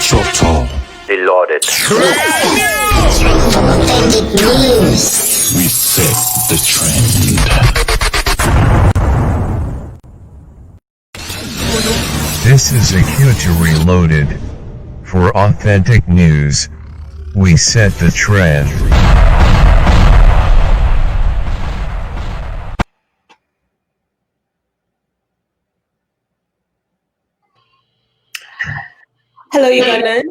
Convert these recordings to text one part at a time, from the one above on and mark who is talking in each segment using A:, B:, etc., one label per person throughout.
A: Shuttle.
B: Reloaded.
C: Authentic news.
A: We set the trend.
D: This is Acuity Reloaded. For authentic news, we set the trend.
E: Hello, Ugandan.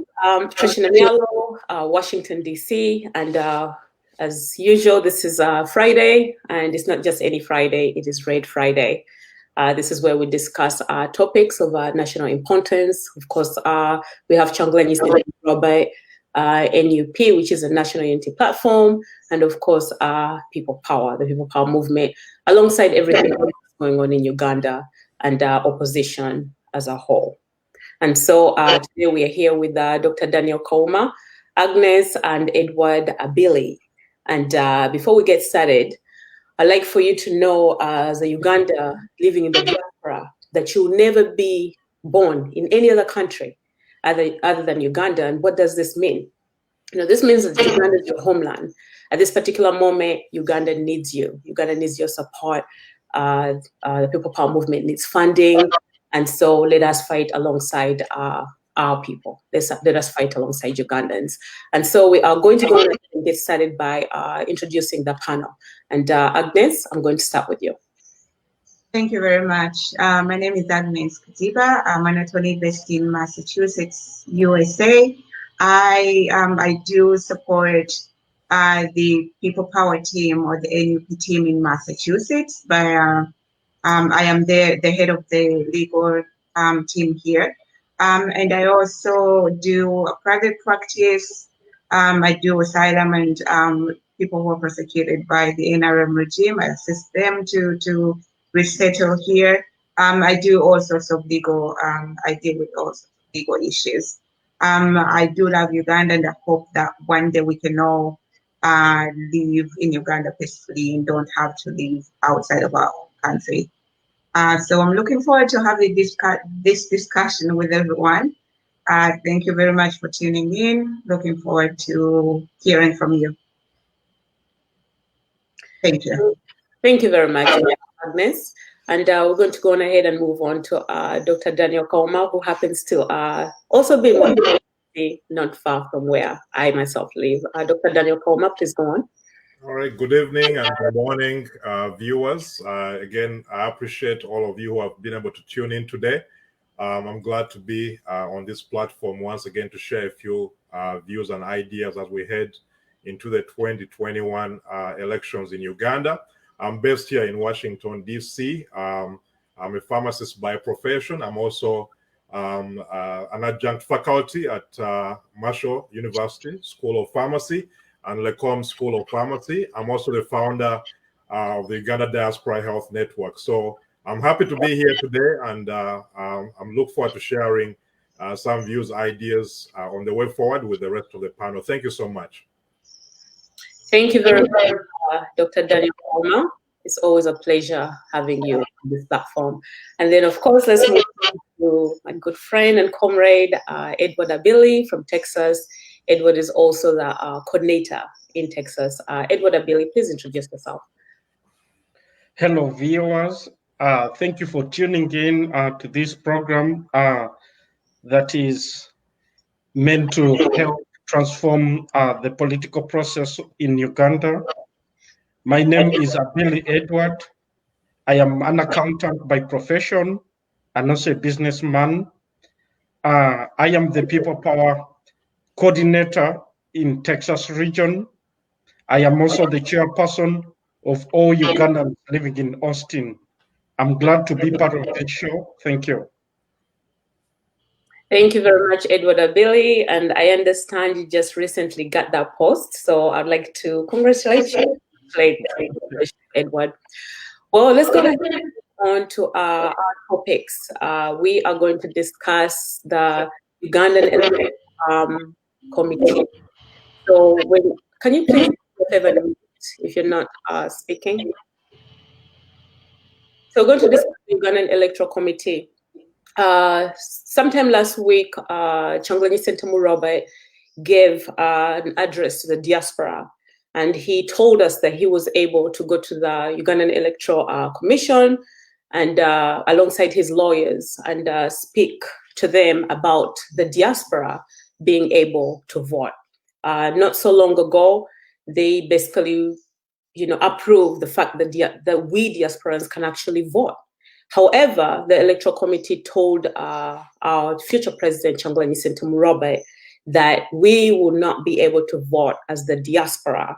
E: Patricia Namialo, Washington, D.C. And as usual, this is Friday, and it's not just any Friday, it is Red Friday. This is where we discuss topics of national importance. Of course, we have Changlanyi Robert, NUP, which is a national unity platform, and of course, People Power, the People Power movement, alongside everything going on in Uganda and opposition as a whole. And so today we are here with Dr. Daniel Kauma, Agnes, and Edward Abili. And before we get started, I'd like for you to know, as a Uganda living in the diaspora, that you'll never be born in any other country other than Uganda. And what does this mean? You know, this means that Uganda is your homeland. At this particular moment, Uganda needs you. Uganda needs your support. The People Power movement needs funding. And so let us fight alongside our people. Let us fight alongside Ugandans. And so we are going to go and get started by introducing the panel. And Agnes, I'm going to start with you.
F: Thank you very much. My name is Agnes Katiba. I'm an attorney based in Massachusetts, USA. I do support the People Power team or the NUP team in Massachusetts, but I am the head of the legal team here. And I also do a private practice. I do asylum and people who are persecuted by the NRM regime. I assist them to resettle here. I do all sorts of legal, I deal with all sorts of legal issues. I do love Uganda, and I hope that one day we can all live in Uganda peacefully and don't have to live outside of our country. So I'm looking forward to having this discussion with everyone. Thank you very much for tuning in. Looking forward to hearing from you. Thank you.
E: Thank you very much, Agnes. And we're going to go on ahead and move on to Dr. Daniel Kauma, who happens to also be not far from where I myself live. Dr. Daniel Kauma, please go on.
G: All right, good evening and good morning, viewers. Again, I appreciate all of you who have been able to tune in today. I'm glad to be on this platform once again to share a few views and ideas as we head into the 2021 elections in Uganda. I'm based here in Washington, D.C. I'm a pharmacist by profession. I'm also an adjunct faculty at Marshall University School of Pharmacy and Lecom School of Pharmacy. I'm also the founder of the Uganda Diaspora Health Network. So I'm happy to be here today, and I'm looking forward to sharing some views, ideas on the way forward with the rest of the panel. Thank you so much.
E: Thank you very much, Dr. Daniel Kauma. It's always a pleasure having you on this platform. And then, of course, let's move on to my good friend and comrade, Edward Abili from Texas. Edward is also the coordinator in Texas. Edward Abili, please introduce yourself.
H: Hello, viewers. Thank you for tuning in to this program that is meant to help transform the political process in Uganda. My name is Abili Edward. I am an accountant by profession and also a businessman. I am the People Power coordinator in Texas region. I am also the chairperson of all Ugandans living in Austin. I'm glad to be part of this show. Thank you.
E: Thank you very much, Edward Abili. And I understand you just recently got that post. So I'd like to congratulate you, Edward. Well, let's go ahead and on to our topics. We are going to discuss the Ugandan Electoral Committee. So can you please if you're not speaking? So we're going to discuss the Ugandan Electoral Committee. sometime last week, Kyagulanyi Ssentamu Robert gave an address to the diaspora, and he told us that he was able to go to the Ugandan Electoral Commission and alongside his lawyers and speak to them about the diaspora being able to vote. Not so long ago, they basically, approved the fact that we diasporans can actually vote. However, the Electoral Committee told our future president, Kyagulanyi Ssentamu Robert, that we will not be able to vote as the diaspora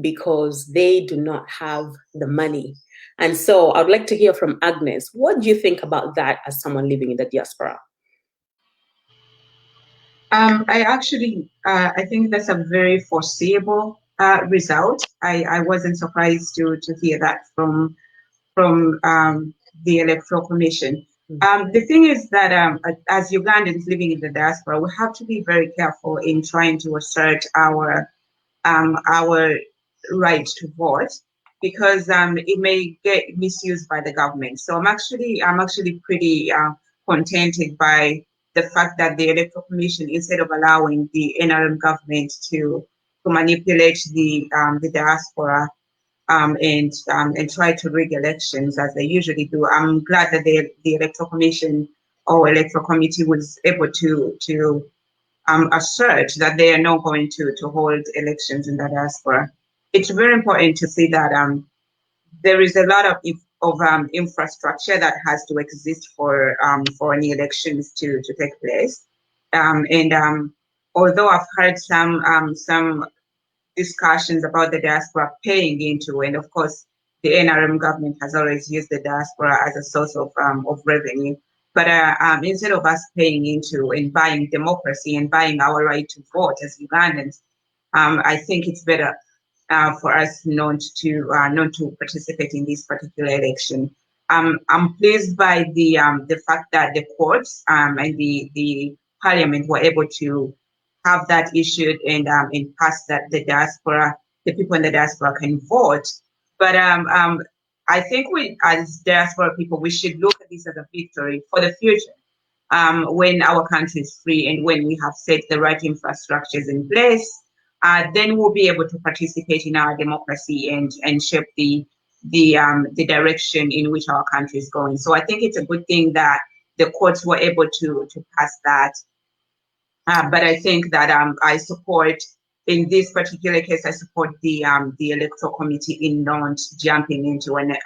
E: because they do not have the money. And so I'd like to hear from Agnes. What do you think about that as someone living in the diaspora?
F: I think that's a very foreseeable result. I wasn't surprised to hear that from the Electoral Commission. The thing is that as Ugandans living in the diaspora, we have to be very careful in trying to assert our right to vote, because it may get misused by the government. So I'm actually pretty contented by the fact that the Electoral Commission, instead of allowing the NRM government to manipulate the diaspora and try to rig elections as they usually do, I'm glad that the Electoral Commission or Electoral Committee was able to assert that they are not going to hold elections in the diaspora. It's very important to see that there is a lot of infrastructure that has to exist for any elections to take place. Although I've heard some discussions about the diaspora paying into, and of course the NRM government has always used the diaspora as a source of revenue. But instead of us paying into and buying democracy and buying our right to vote as Ugandans, I think it's better for us not to participate in this particular election. I'm pleased by the fact that the courts and the parliament were able to have that issued and pass that the people in the diaspora can vote. But I think we, as diaspora people, we should look at this as a victory for the future. When our country is free and when we have set the right infrastructures in place, then we'll be able to participate in our democracy and shape the direction in which our country is going. So I think it's a good thing that the courts were able to pass that. But I think that I support, in this particular case, I support the Electoral Committee in not jumping into an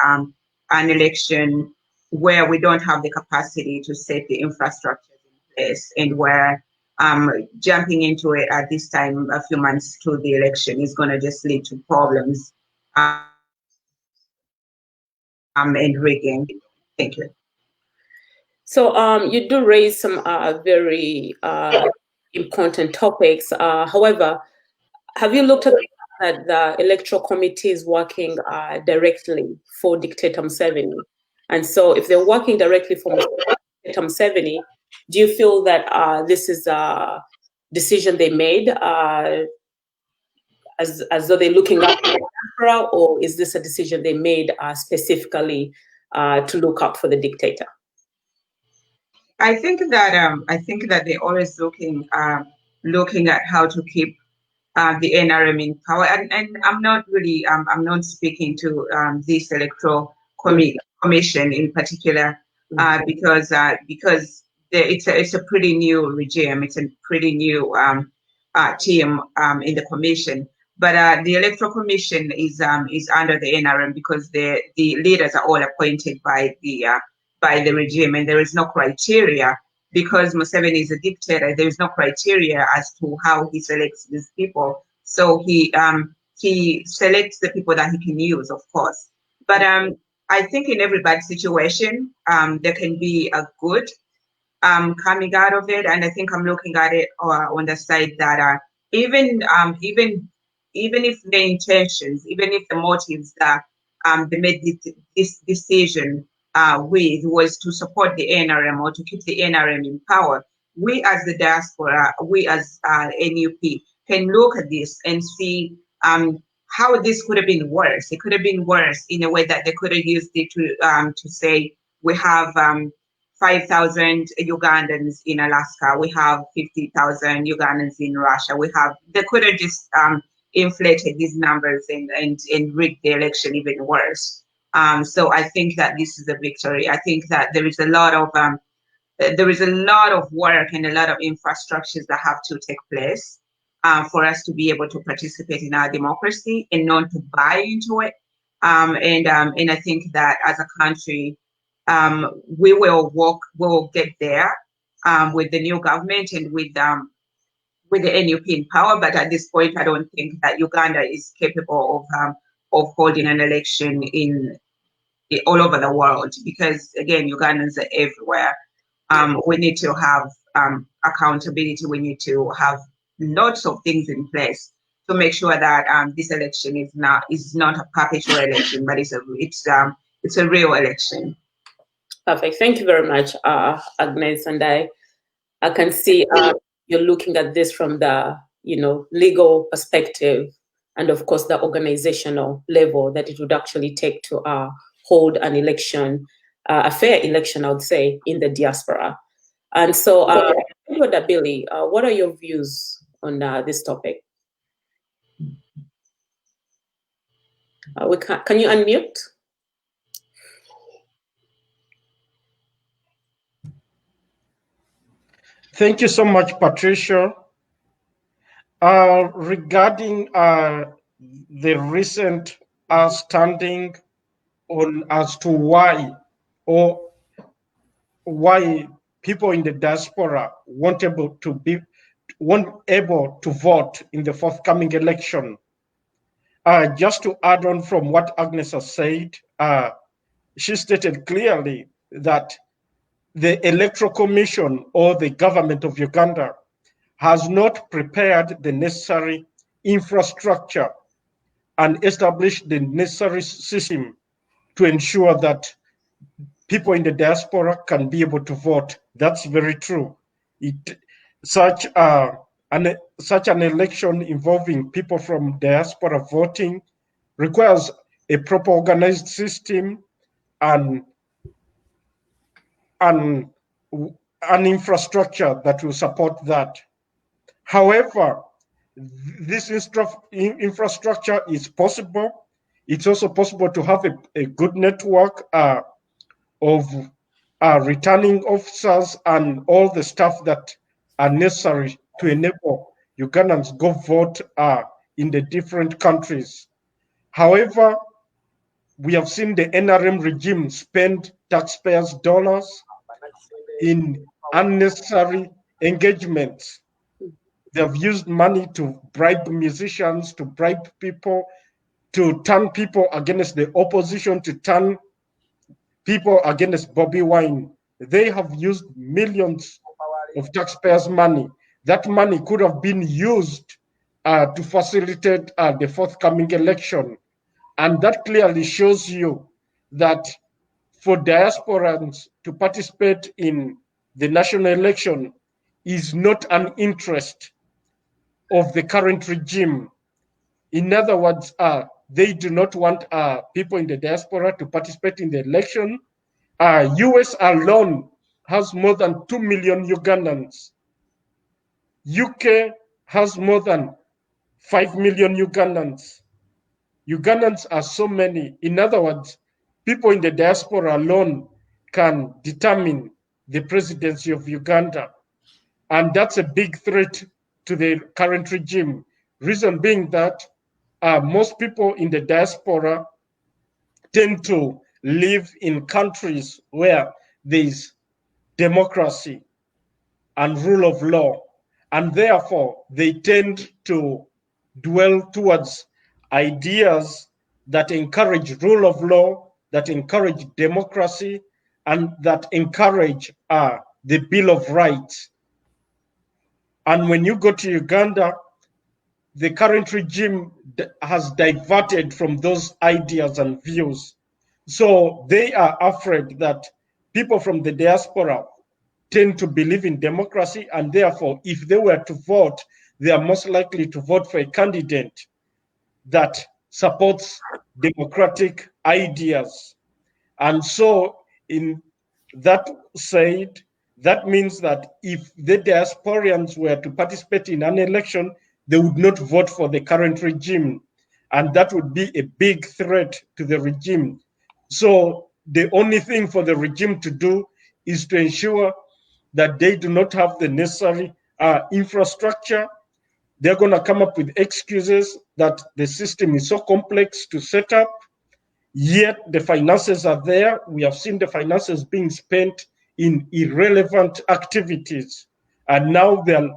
F: election where we don't have the capacity to set the infrastructure in place, and where jumping into it at this time, a few months to the election, is going to just lead to problems and rigging. Thank you.
E: So you do raise some very important topics. However, have you looked at that the Electoral Committee is working directly for Dictator Museveni? And so if they're working directly for Dictator Museveni, do you feel that this is a decision they made as though they're looking up for the emperor, or is this a decision they made specifically to look out for the dictator?
F: I think that they're always looking at how to keep the NRM in power, and I'm not really I'm not speaking to this Electoral Commission in particular because it's a pretty new regime. It's a pretty new team in the commission. But the Electoral Commission is under the NRM because the leaders are all appointed by the regime, and there is no criteria, because Museveni is a dictator. There is no criteria as to how he selects these people. So he selects the people that he can use, of course. But I think in every bad situation, there can be a good coming out of it. And I think I'm looking at it on the side that even if the intentions, even if the motives that they made this decision with was to support the NRM or to keep the NRM in power, we as the diaspora, we as NUP can look at this and see how this could have been worse. It could have been worse in a way that they could have used it to say we have 5,000 Ugandans in Alaska. We have 50,000 Ugandans in Russia. They could have just inflated these numbers and rigged the election even worse. So I think that this is a victory. I think that there is a lot of work and a lot of infrastructures that have to take place for us to be able to participate in our democracy and not to buy into it. And I think that as a country, we will get there with the new government and with the NUP in power. But at this point, I don't think that Uganda is capable of holding an election all over the world, because again, Ugandans are everywhere. We need to have accountability. We need to have lots of things in place to make sure that this election is not a perpetual election, but it's a real election.
E: Perfect. Thank you very much, Agnes. And I can see you're looking at this from the legal perspective, and of course the organizational level that it would actually take to hold an election, a fair election, I would say, in the diaspora. And so, Edward Abili, what are your views on this topic? Can you unmute?
H: Thank you so much, Patricia. Regarding the recent standing on as to why people in the diaspora weren't able to vote in the forthcoming election. Just to add on from what Agnes has said, she stated clearly that the Electoral Commission or the government of Uganda has not prepared the necessary infrastructure and established the necessary system to ensure that people in the diaspora can be able to vote. That's very true. Such an election involving people from diaspora voting requires a proper organized system and an infrastructure that will support that. However, this infrastructure is possible. It's also possible to have a good network of returning officers and all the stuff that are necessary to enable Ugandans go vote in the different countries. However, we have seen the NRM regime spend taxpayers' dollars in unnecessary engagements. They have used money to bribe musicians, to bribe people, to turn people against the opposition, to turn people against Bobi Wine. They have used millions of taxpayers' money. That money could have been used to facilitate the forthcoming election. And that clearly shows you that for diasporans to participate in the national election is not an interest of the current regime. In other words, they do not want people in the diaspora to participate in the election. US alone has more than 2 million Ugandans. UK has more than 5 million Ugandans. Ugandans are so many. In other words, people in the diaspora alone can determine the presidency of Uganda. And that's a big threat to the current regime. Reason being that most people in the diaspora tend to live in countries where there's democracy and rule of law. And therefore, they tend to dwell towards ideas that encourage rule of law, that encourage democracy, and that encourage the Bill of Rights. And when you go to Uganda, the current regime has diverted from those ideas and views. So they are afraid that people from the diaspora tend to believe in democracy, and therefore, if they were to vote, they are most likely to vote for a candidate that supports democratic ideas. And so in That said, that means that if the diasporans were to participate in an election, they would not vote for the current regime. And that would be a big threat to the regime. So the only thing for the regime to do is to ensure that they do not have the necessary infrastructure. They're going to come up with excuses that the system is so complex to set up, yet the finances are there. We have seen the finances being spent in irrelevant activities. And now they're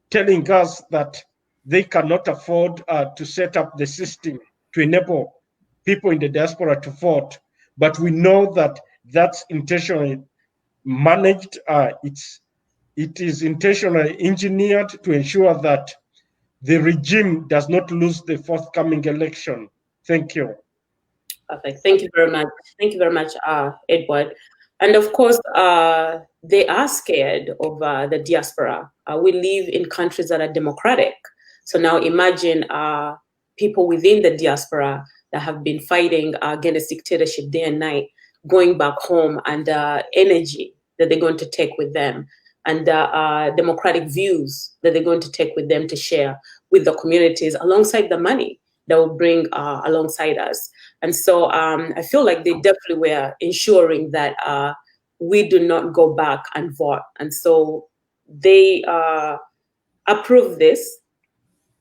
H: telling us that they cannot afford to set up the system to enable people in the diaspora to vote. But we know that that's intentionally managed. It is intentionally engineered to ensure that the regime does not lose the forthcoming election. Thank you.
E: Perfect. Thank you very much. Thank you very much, Edward. And of course, they are scared of the diaspora. We live in countries that are democratic. So now imagine people within the diaspora that have been fighting against dictatorship day and night, going back home, and energy that they're going to take with them, and democratic views that they're going to take with them to share with the communities alongside the money that will bring alongside us. And so I feel like they definitely were ensuring that we do not go back and vote. And so they approved this,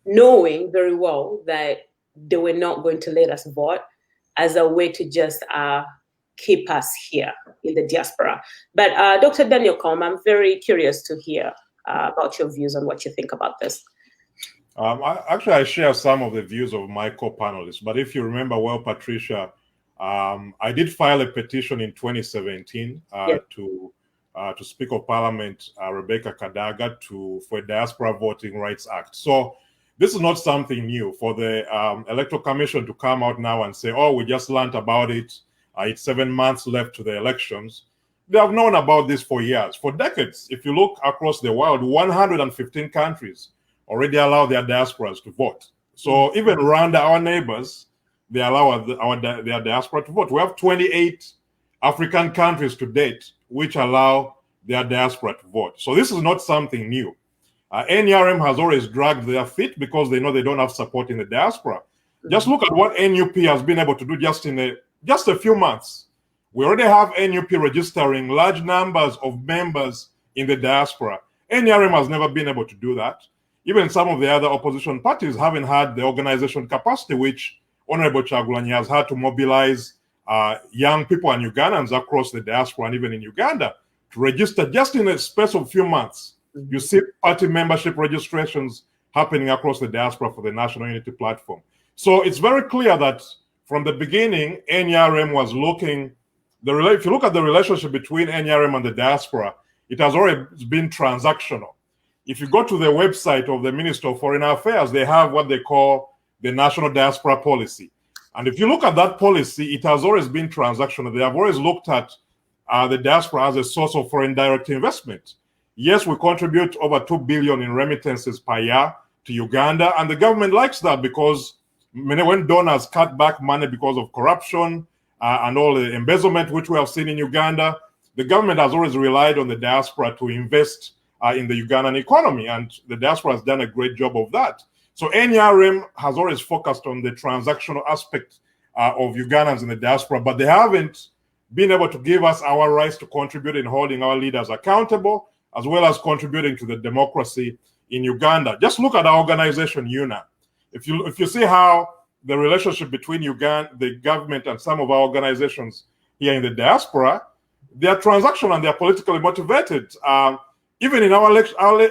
E: knowing very well that they were not going to let us vote as a way to just keep us here in the diaspora. But Dr. Daniel Combe, I'm very curious to hear about your views on what you think about this.
G: I share some of the views of my co-panelists, but if you remember well, Patricia, I did file a petition in 2017 to Speaker of Parliament Rebecca Kadaga for a Diaspora Voting Rights Act. So this is not something new for the Electoral Commission to come out now and say, oh, we just learned about it. It's 7 months left to the elections. They have known about this for years, for decades. If you look across the world, 115 countries already allow their diasporas to vote. So even Rwanda, our neighbors, they allow their diaspora to vote. We have 28 African countries to date which allow their diaspora to vote. So this is not something new. NRM has always dragged their feet because they know they don't have support in the diaspora. Just look at what NUP has been able to do just in just a few months. We already have NUP registering large numbers of members in the diaspora. NRM has never been able to do that. Even some of the other opposition parties haven't had the organization capacity, which Honorable Kyagulanyi has had to mobilize young people and Ugandans across the diaspora and even in Uganda to register just in a space of a few months. You see party membership registrations happening across the diaspora for the National Unity Platform. So it's very clear that from the beginning, NRM was looking, if you look at the relationship between NRM and the diaspora, it has already been transactional. If you go to the website of the Minister of Foreign Affairs, they have what they call the National Diaspora Policy. And if you look at that policy, it has always been transactional. They have always looked at the diaspora as a source of foreign direct investment. Yes, we contribute over 2 billion in remittances per year to Uganda, and the government likes that because when donors cut back money because of corruption and all the embezzlement which we have seen in Uganda, the government has always relied on the diaspora to invest in the Ugandan economy, and the diaspora has done a great job of that. So NRM has always focused on the transactional aspect of Ugandans in the diaspora, but they haven't been able to give us our rights to contribute in holding our leaders accountable, as well as contributing to the democracy in Uganda. Just look at our organization, UNA. If you see how the relationship between Uganda, the government, and some of our organizations here in the diaspora, they are transactional and they are politically motivated. Even in our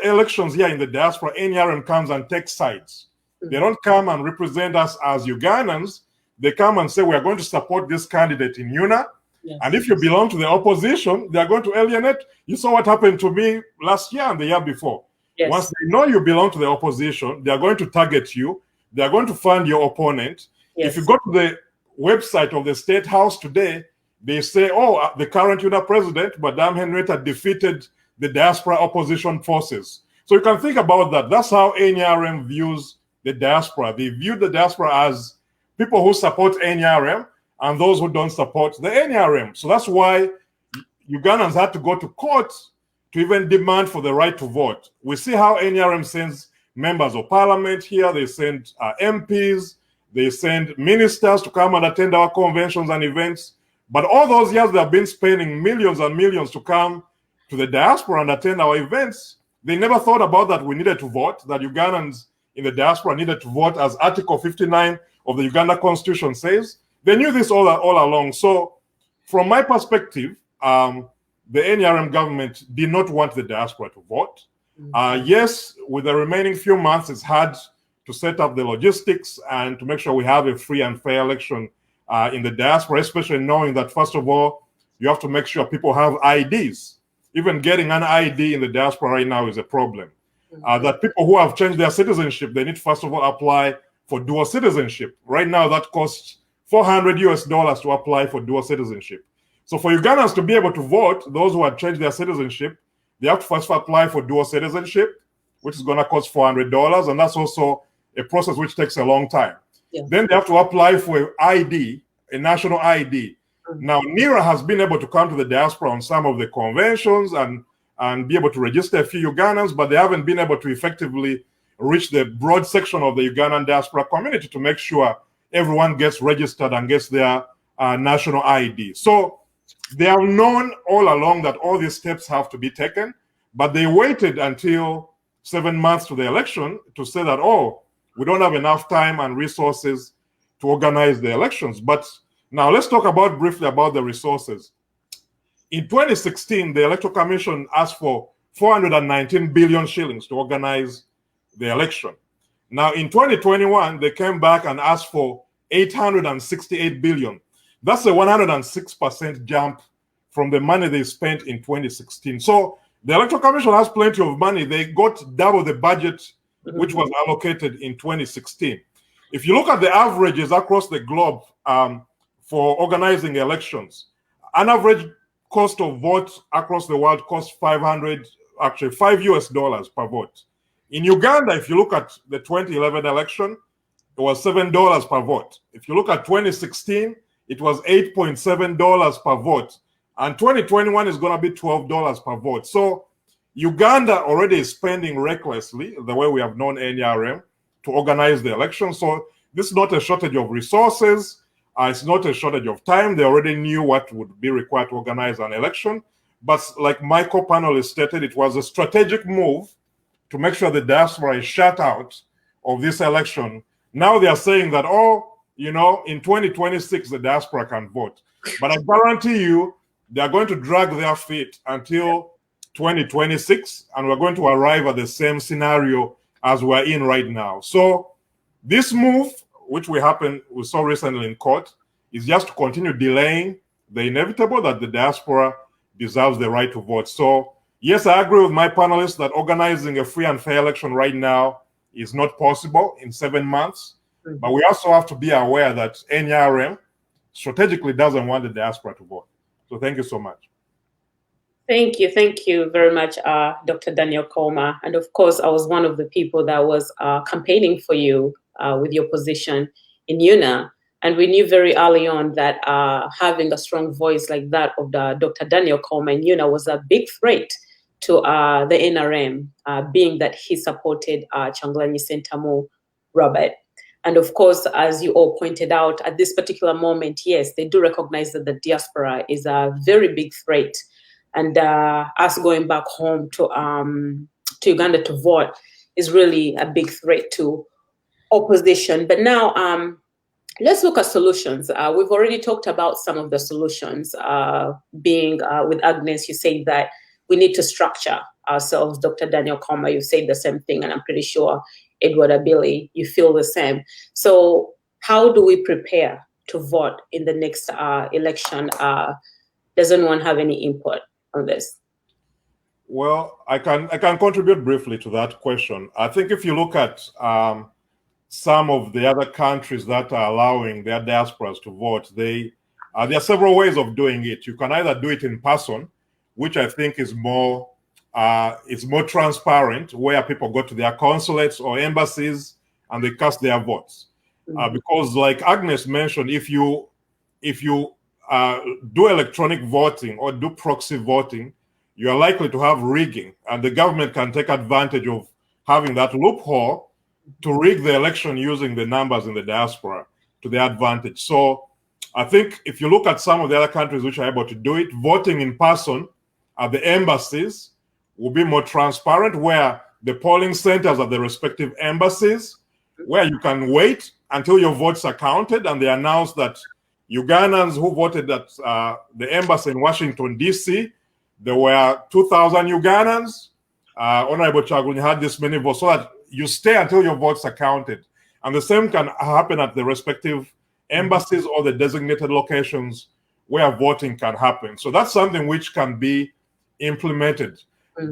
G: elections here in the diaspora, NRM comes and takes sides. They don't come and represent us as Ugandans. They come and say, we are going to support this candidate in UNA. Yes. And if you belong to the opposition, they are going to alienate. You saw what happened to me last year and the year before. Yes. Once they know you belong to the opposition, they are going to target you. They are going to fund your opponent. Yes. If you go to the website of the State House today, they say, oh, the current UNA president, Madame Henrietta, defeated the diaspora opposition forces. So you can think about that. That's how NRM views the diaspora. They view the diaspora as people who support NRM and those who don't support the NRM. So that's why Ugandans had to go to court to even demand for the right to vote. We see how NRM sends members of parliament here, they send MPs, they send ministers to come and attend our conventions and events. But all those years they have been spending millions and millions to come to the diaspora and attend our events. They never thought about that we needed to vote, that Ugandans in the diaspora needed to vote, as Article 59 of the Uganda Constitution says. They knew this all along. So from my perspective, the NRM government did not want the diaspora to vote. Yes, with the remaining few months, it's hard to set up the logistics and to make sure we have a free and fair election in the diaspora, especially knowing that, first of all, you have to make sure people have IDs. Even getting an ID in the diaspora right now is a problem. That people who have changed their citizenship, they need to first of all apply for dual citizenship. Right now, that costs $400 to apply for dual citizenship. So for Ugandans to be able to vote, those who have changed their citizenship, they have to first apply for dual citizenship, which is going to cost $400, and that's also a process which takes a long time. Yeah. Then they have to apply for an ID, a national ID. Now, NIRA has been able to come to the diaspora on some of the conventions and be able to register a few Ugandans, but they haven't been able to effectively reach the broad section of the Ugandan diaspora community to make sure everyone gets registered and gets their national ID. So they have known all along that all these steps have to be taken, but they waited until 7 months to the election to say that, oh, we don't have enough time and resources to organize the elections. But now let's talk briefly about the resources. In 2016, the Electoral Commission asked for 419 billion shillings to organize the election. Now in 2021, they came back and asked for 868 billion. That's a 106% jump from the money they spent in 2016. So the Electoral Commission has plenty of money. They got double the budget which was allocated in 2016. If you look at the averages across the globe for organizing elections, an average cost of vote across the world costs $5 US per vote. In Uganda, if you look at the 2011 election, it was $7 per vote. If you look at 2016, it was $8.7 per vote. And 2021 is going to be $12 per vote. So Uganda already is spending recklessly, the way we have known NRM, to organize the election. So this is not a shortage of resources. It's not a shortage of time. They already knew what would be required to organize an election. But like my co-panelist stated, it was a strategic move to make sure the diaspora is shut out of this election. Now they are saying that, oh, you know, in 2026, the diaspora can vote. But I guarantee you, they are going to drag their feet until 2026, and we're going to arrive at the same scenario as we're in right now. So this move, which we saw recently in court, is just to continue delaying the inevitable, that the diaspora deserves the right to vote. So yes, I agree with my panelists that organizing a free and fair election right now is not possible in 7 months. But we also have to be aware that NRM strategically doesn't want the diaspora to vote. So thank you so much.
E: Thank you very much, Dr. Daniel Kouma. And of course, I was one of the people that was campaigning for you with your position in UNA. And we knew very early on that having a strong voice like that of Dr. Daniel Kouma in UNA was a big threat to the NRM, being that he supported Kyagulanyi Ssentamu Robert. And of course, as you all pointed out, at this particular moment, yes, they do recognize that the diaspora is a very big threat. And us going back home to Uganda to vote is really a big threat to opposition. But now let's look at solutions. We've already talked about some of the solutions, being with Agnes, you say that we need to structure ourselves. Dr. Daniel Kouma, you said the same thing, and I'm pretty sure Edward Abili, you feel the same. So how do we prepare to vote in the next election? Does anyone have any input on this?
G: Well, I can contribute briefly to that question. I think if you look at some of the other countries that are allowing their diasporas to vote, there are several ways of doing it. You can either do it in person, which I think is more transparent, where people go to their consulates or embassies and they cast their votes. Because like Agnes mentioned, if you do electronic voting or do proxy voting, you are likely to have rigging, and the government can take advantage of having that loophole to rig the election using the numbers in the diaspora to their advantage. So I think if you look at some of the other countries which are able to do it, voting in person at the embassies will be more transparent, where the polling centers at the respective embassies, where you can wait until your votes are counted, and they announce that Ugandans who voted at the embassy in Washington, D.C., there were 2,000 Ugandans. Honorable Kyagulanyi had this many votes, so that you stay until your votes are counted. And the same can happen at the respective embassies or the designated locations where voting can happen. So that's something which can be implemented.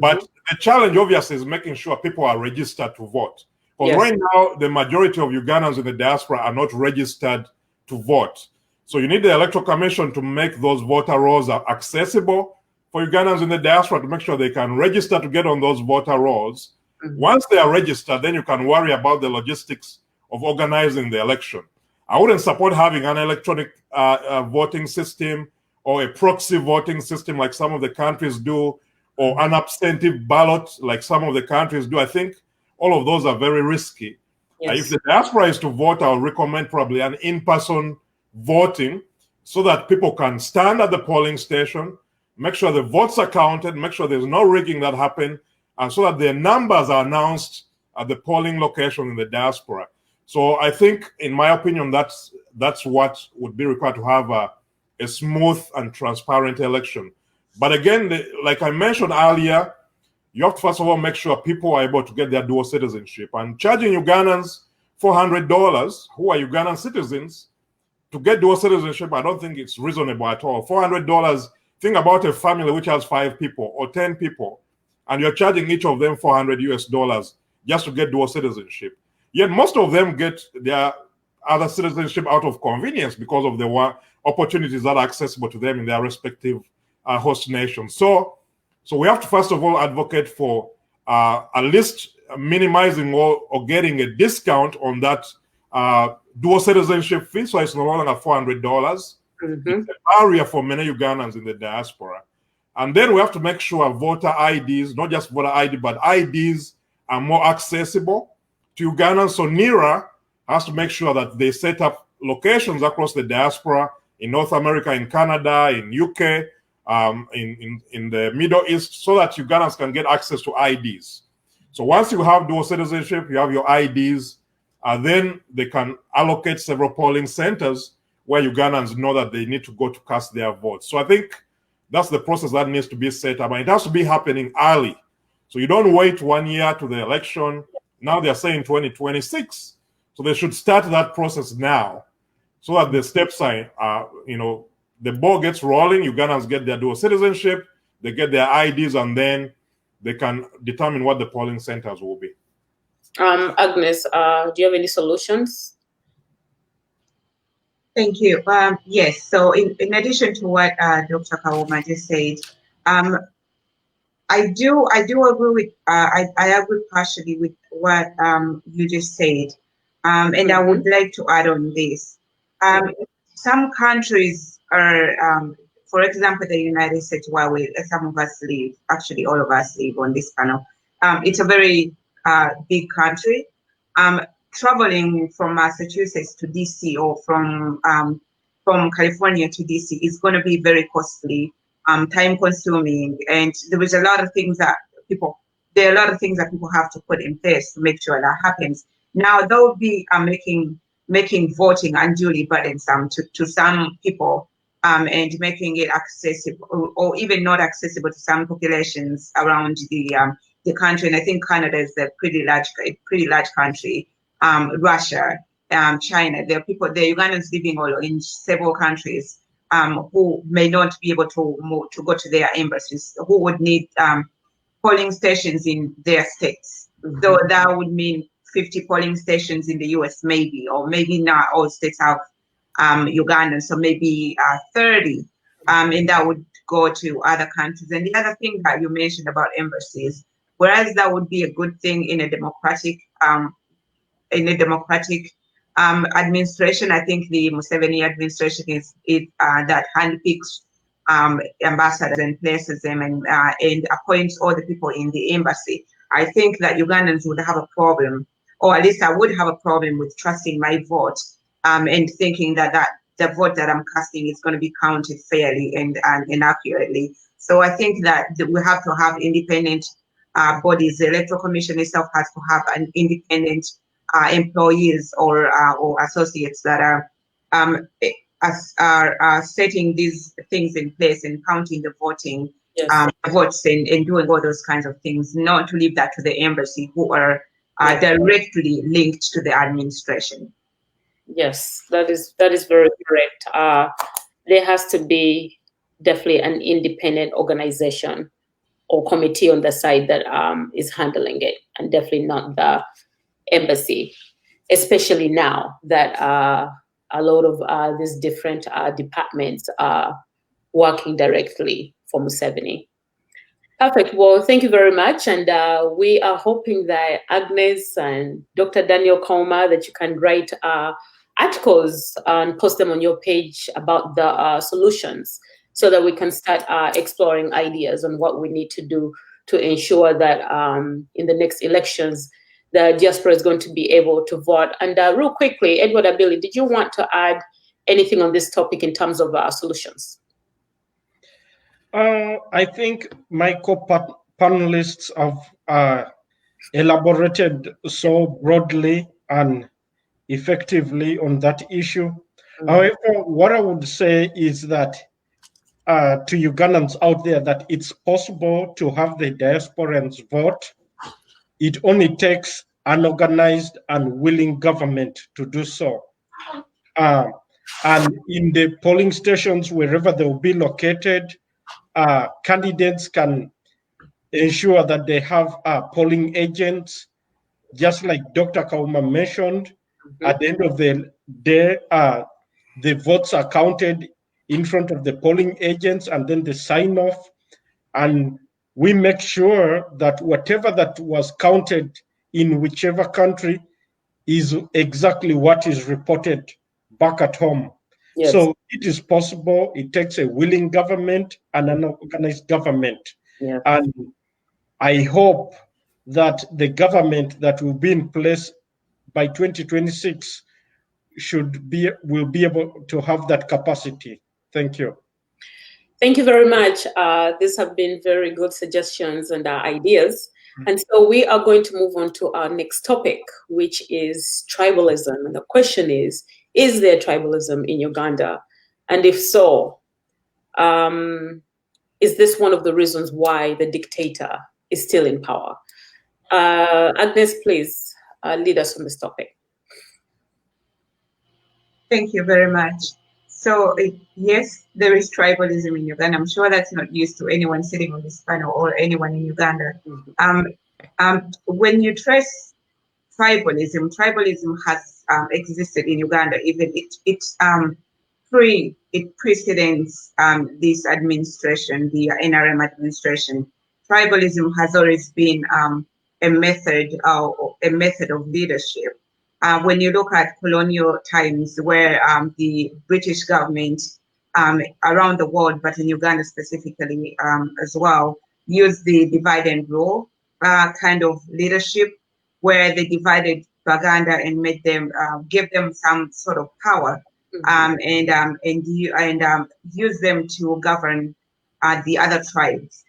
G: But the challenge, obviously, is making sure people are registered to vote. Because right now, the majority of Ugandans in the diaspora are not registered to vote. So you need the Electoral Commission to make those voter rolls accessible for Ugandans in the diaspora, to make sure they can register to get on those voter rolls. Once they are registered, then you can worry about the logistics of organizing the election. I wouldn't support having an electronic voting system or a proxy voting system like some of the countries do, or an abstentive ballot like some of the countries do. I think all of those are very risky. If the diaspora is to vote, I would recommend probably an in-person voting, so that people can stand at the polling station, make sure the votes are counted, make sure there's no rigging that happened, and so that their numbers are announced at the polling location in the diaspora. So I think, in my opinion, that's what would be required to have a smooth and transparent election. But again, like I mentioned earlier, you have to first of all make sure people are able to get their dual citizenship. And charging Ugandans $400 who are Ugandan citizens to get dual citizenship, I don't think it's reasonable at all. $400, think about a family which has 5 people or 10 people, and you're charging each of them $400 US just to get dual citizenship. Yet most of them get their other citizenship out of convenience because of the opportunities that are accessible to them in their respective host nations. So we have to first of all advocate for at least minimizing or getting a discount on that dual citizenship fee, so it's no longer $400. It's a barrier for many Ugandans in the diaspora. And then we have to make sure voter IDs, not just voter ID, but IDs are more accessible to Ugandans. So NERA has to make sure that they set up locations across the diaspora, in North America, in Canada, in UK, in the Middle East, so that Ugandans can get access to IDs. So once you have dual citizenship, you have your IDs, then they can allocate several polling centers where Ugandans know that they need to go to cast their votes. So I think that's the process that needs to be set up, and it has to be happening early. So you don't wait 1 year to the election. Now they're saying 2026. So they should start that process now, so that the steps are, the ball gets rolling, Ugandans get their dual citizenship, they get their IDs, and then they can determine what the polling centers will be.
E: Agnes, do you have any solutions?
F: Thank you. Yes. So in addition to what Dr. Kawuma just said, I do agree with I agree partially with what you just said, and I would like to add on this. Some countries are, for example, the United States, where some of us live, actually all of us live on this panel. It's a very big country. Traveling from Massachusetts to DC, or from California to DC, is going to be very costly, time consuming, and there is a lot of things that people have to put in place to make sure that happens. Now, that would be making voting unduly burdensome to some people, and making it accessible, or even not accessible to some populations around the country. And I think Canada is a pretty large country. Russia, China, there are Ugandans living in several countries who may not be able to go to their embassies, who would need polling stations in their states. So that would mean 50 polling stations in the US, maybe, or maybe not all states have Ugandans, so maybe 30, and that would go to other countries. And the other thing that you mentioned about embassies, whereas that would be a good thing in a democratic administration. I think the Museveni administration is that handpicks ambassadors and places them and appoints all the people in the embassy. I think that Ugandans would have a problem, or at least I would have a problem with trusting my vote and thinking that the vote that I'm casting is going to be counted fairly and accurately. So I think that we have to have independent bodies. The Electoral Commission itself has to have an independent employees or associates that are setting these things in place and counting the voting votes and doing all those kinds of things, not to leave that to the embassy, who are directly linked to the administration.
E: Yes, that is very correct. There has to be definitely an independent organization or committee on the side that is handling it, and definitely not the embassy, especially now that a lot of these different departments are working directly for Museveni. Perfect. Well, thank you very much. And we are hoping that Agnes and Dr. Daniel Kauma, that you can write articles and post them on your page about the solutions, so that we can start exploring ideas on what we need to do to ensure that in the next elections, the diaspora is going to be able to vote. And real quickly, Edward Abili, did you want to add anything on this topic in terms of solutions?
H: I think my co-panelists have elaborated so broadly and effectively on that issue. However, what I would say is that to Ugandans out there, that it's possible to have the diasporans vote. It only takes an organized and willing government to do so. And in the polling stations, wherever they will be located, candidates can ensure that they have polling agents, just like Dr. Kauma mentioned. At the end of the day, the votes are counted in front of the polling agents, and then they sign off. And we make sure that whatever that was counted in whichever country is exactly what is reported back at home. Yes. So it is possible. It takes a willing government and an organized government. Yeah. And I hope that the government that will be in place by 2026 will be able to have that capacity. Thank you.
E: Thank you very much. These have been very good suggestions and ideas. And so we are going to move on to our next topic, which is tribalism. And the question is there tribalism in Uganda? And if so, is this one of the reasons why the dictator is still in power? Agnes, please lead us on this topic.
F: Thank you very much. So yes, there is tribalism in Uganda. I'm sure that's not news to anyone sitting on this panel or anyone in Uganda. When you trace tribalism has existed in Uganda. Even it precedes this administration, the NRM administration. Tribalism has always been a method of leadership. When you look at colonial times, where the British government around the world, but in Uganda specifically as well, used the divide and rule kind of leadership, where they divided Baganda and made them give them some sort of power and use them to govern the other tribes.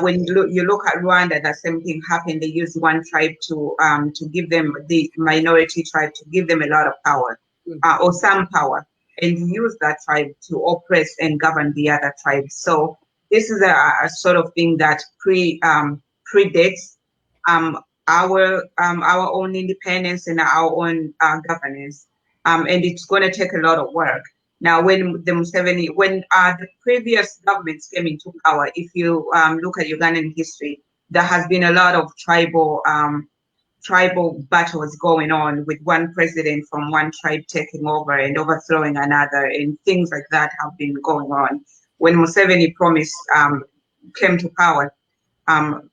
F: When you look at Rwanda, the same thing happened. They used one tribe to give them, the minority tribe, to give them a lot of power or some power, and use that tribe to oppress and govern the other tribes. So this is a sort of thing that predates our own independence and our own governance, and it's going to take a lot of work. Now, when the previous governments came into power, if you look at Ugandan history, there has been a lot of tribal battles going on, with one president from one tribe taking over and overthrowing another, and things like that have been going on. When Museveni came to power,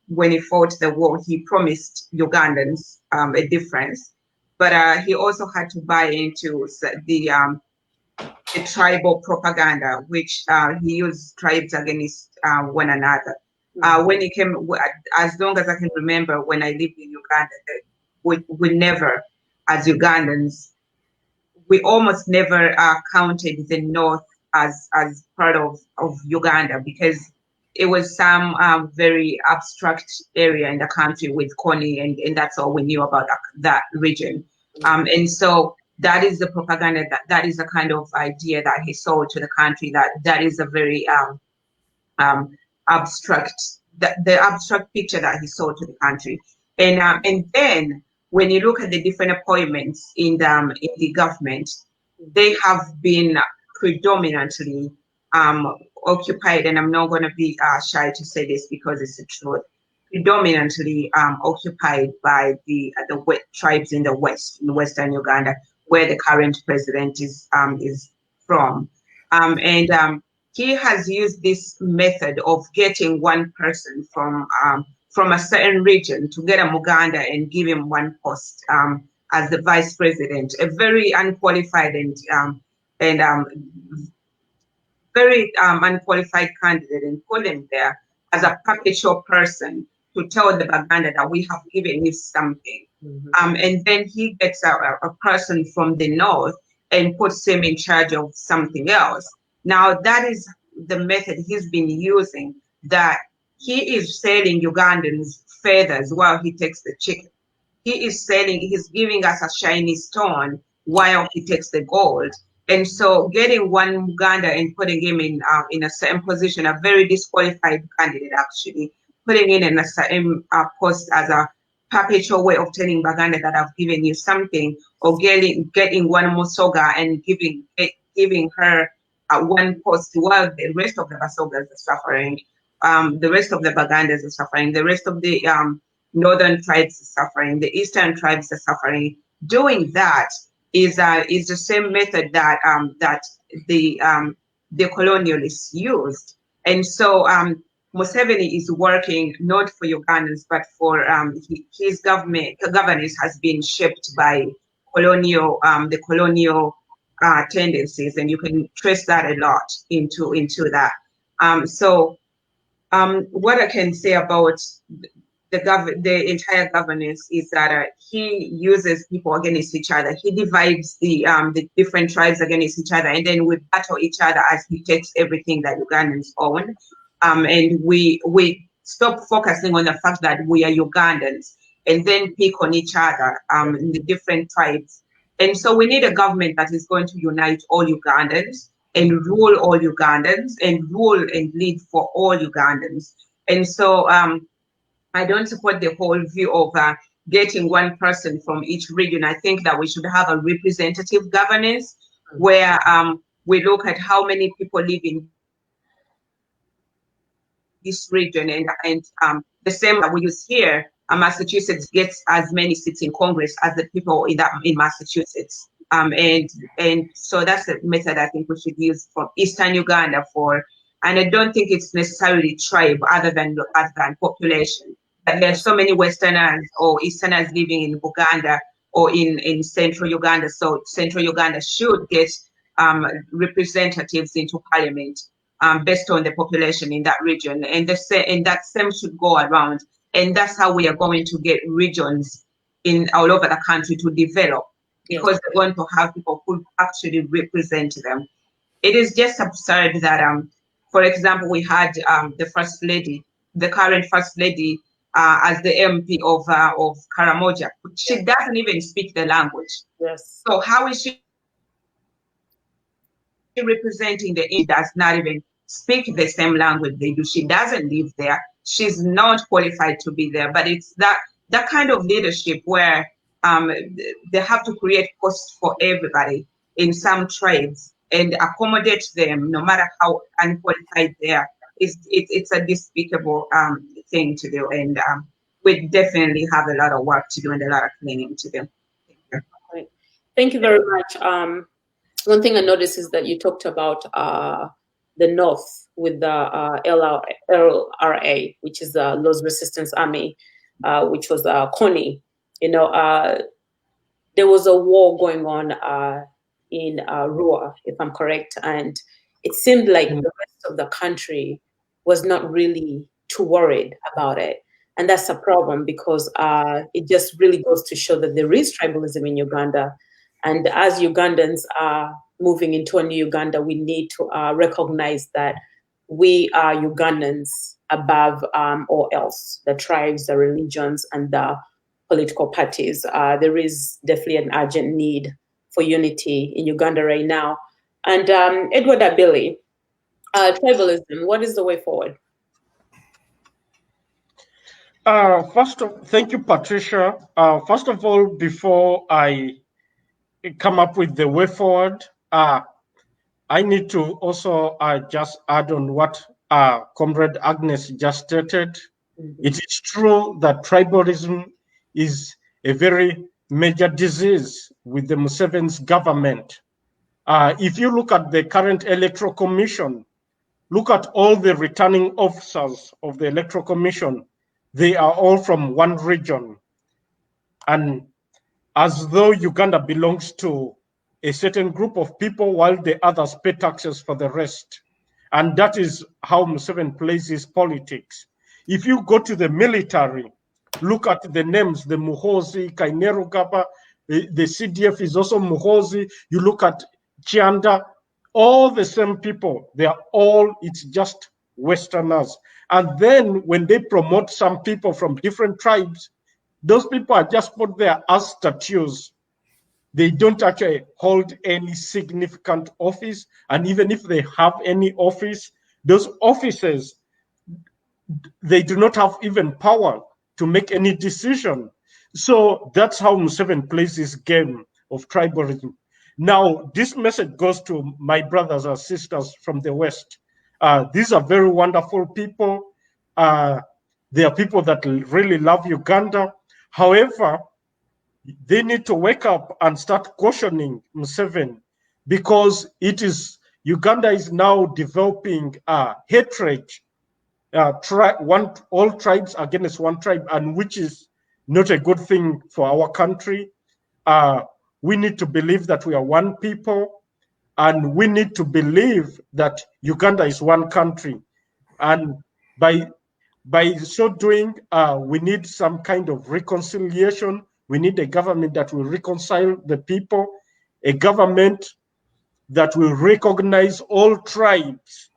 F: when he fought the war, he promised Ugandans a difference. but he also had to buy into the tribal propaganda, which he used tribes against one another. When he came, as long as I can remember, when I lived in Uganda, we never, as Ugandans, we almost never counted the North as part of Uganda, because it was some very abstract area in the country with Kony, and that's all we knew about that region. And so that is the propaganda, that is the kind of idea that he sold to the country, that is a very abstract, the abstract picture that he sold to the country. And then when you look at the different appointments in the government, they have been predominantly occupied, and I'm not going to be shy to say this because it's the truth, predominantly occupied by the tribes in the West, in Western Uganda, where the current president is from. He has used this method of getting one person from a certain region to get a Muganda and give him one post as the vice president, a very unqualified and very unqualified candidate, and put him there as a perpetual person to tell the Baganda that we have given you something. And then he gets a person from the north and puts him in charge of something else. Now that is the method he's been using, that he is selling Ugandans feathers while he takes the chicken. He's giving us a shiny stone while he takes the gold. And so getting one Uganda and putting him in a certain position, a very disqualified candidate actually, putting in a certain post as a perpetual way of telling Baganda that I've given you something, or getting one Musoga and giving her one post while the rest of the Basogas are suffering, the rest of the Bagandas are suffering, the rest of the northern tribes are suffering, the eastern tribes are suffering. Doing that is the same method that the colonialists used. And so Museveni is working not for Ugandans, but for his governance has been shaped by the colonial tendencies, and you can trace that a lot into that. What I can say about the entire governance is that he uses people against each other. He divides the different tribes against each other, and then we battle each other as he takes everything that Ugandans own. And we stop focusing on the fact that we are Ugandans, and then pick on each other in the different tribes. And so we need a government that is going to unite all Ugandans and rule all Ugandans and rule and lead for all Ugandans. And so I don't support the whole view of getting one person from each region. I think that we should have a representative governance where we look at how many people live in this region, and the same that we use here. Massachusetts gets as many seats in Congress as the people in Massachusetts, and so that's the method I think we should use for Eastern Uganda and I don't think it's necessarily tribe other than population. But there's so many Westerners or Easterners living in Uganda or in Central Uganda, so Central Uganda should get representatives into parliament based on the population in that region, and that same should go around. And that's how we are going to get regions all over the country to develop, because they're going to have people who actually represent them. It is just absurd that, for example, we had the First Lady, the current First Lady, as the MP of Karamoja. She doesn't even speak the language.
E: Yes.
F: So how is she representing the does not even speak the same language they do? She doesn't live there. She's not qualified to be there. But it's that kind of leadership where they have to create posts for everybody in some tribes and accommodate them, no matter how unqualified they are. It's a despicable thing to do, and we definitely have a lot of work to do and a lot of cleaning to do.
E: Thank you very much. One thing I noticed is that you talked about the North with the LRA, which is the Lord's Resistance Army, which was Kony. You know, there was a war going on in Rua, if I'm correct, and it seemed like the rest of the country was not really too worried about it. And that's a problem because it just really goes to show that there is tribalism in Uganda. And as Ugandans are moving into a new Uganda, we need to recognize that we are Ugandans above all else, the tribes, the religions, and the political parties. There is definitely an urgent need for unity in Uganda right now. And Edward Abili, tribalism, what is the way forward?
H: Thank you, Patricia. First of all, before I come up with the way forward, I need to also just add on what Comrade Agnes just stated. It is true that tribalism is a very major disease with the Museveni's government. If you look at the current Electoral Commission, look at all the returning officers of the Electoral Commission. They are all from one region. And as though Uganda belongs to a certain group of people while the others pay taxes for the rest. And that is how Museveni plays his politics. If you go to the military, look at the names, the Muhoozi, Kainerugaba, the CDF is also Muhoozi. You look at Chianda, all the same people. They are all, it's just Westerners. And then when they promote some people from different tribes, those people are just put there as statues. They don't actually hold any significant office. And even if they have any office, those offices, they do not have even power to make any decision. So that's how Museveni plays this game of tribalism. Now, this message goes to my brothers and sisters from the West. These are very wonderful people. They are people that really love Uganda. However, they need to wake up and start cautioning Museveni because Uganda is now developing hatred, all tribes against one tribe, and which is not a good thing for our country. We need to believe that we are one people, and we need to believe that Uganda is one country. And by so doing, we need some kind of reconciliation. We need a government that will reconcile the people, a government that will recognize all tribes,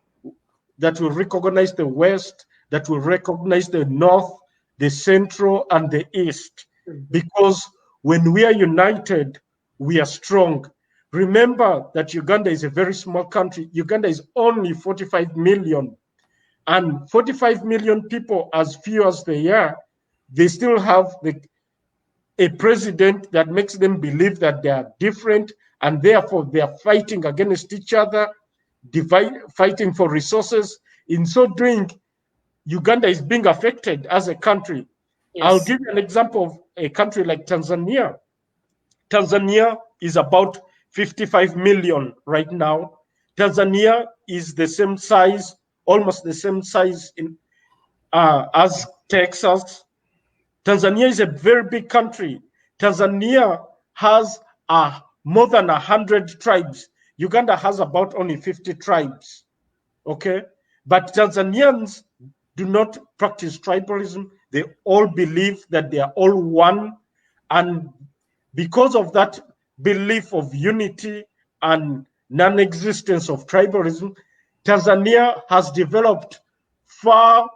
H: that will recognize the West, that will recognize the North, the Central, and the East. Because when we are united, we are strong. Remember that Uganda is a very small country. Uganda is only 45 million. And 45 million people, as few as they are, they still have a president that makes them believe that they are different, and therefore they are fighting against each other, fighting for resources. In so doing, Uganda is being affected as a country. Yes. I'll give you an example of a country like Tanzania. Tanzania is about 55 million right now. Tanzania is the same size, almost the same size as Texas. Tanzania is a very big country. Tanzania has more than 100 tribes. Uganda has about only 50 tribes, okay? But Tanzanians do not practice tribalism. They all believe that they are all one. And because of that belief of unity and non-existence of tribalism, Tanzania has developed far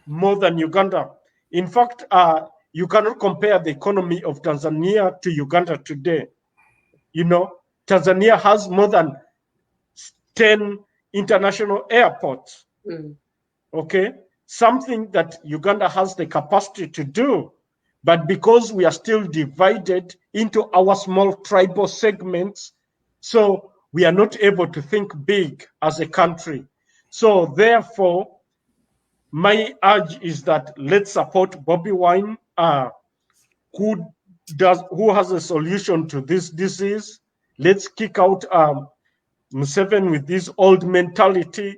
H: more than Uganda. In fact, you cannot compare the economy of Tanzania to Uganda today. You know, Tanzania has more than 10 international airports. Okay, something that Uganda has the capacity to do. But because we are still divided into our small tribal segments, so we are not able to think big as a country. So therefore, my urge is that let's support Bobi Wine, who has a solution to this disease. Let's kick out Museveni with this old mentality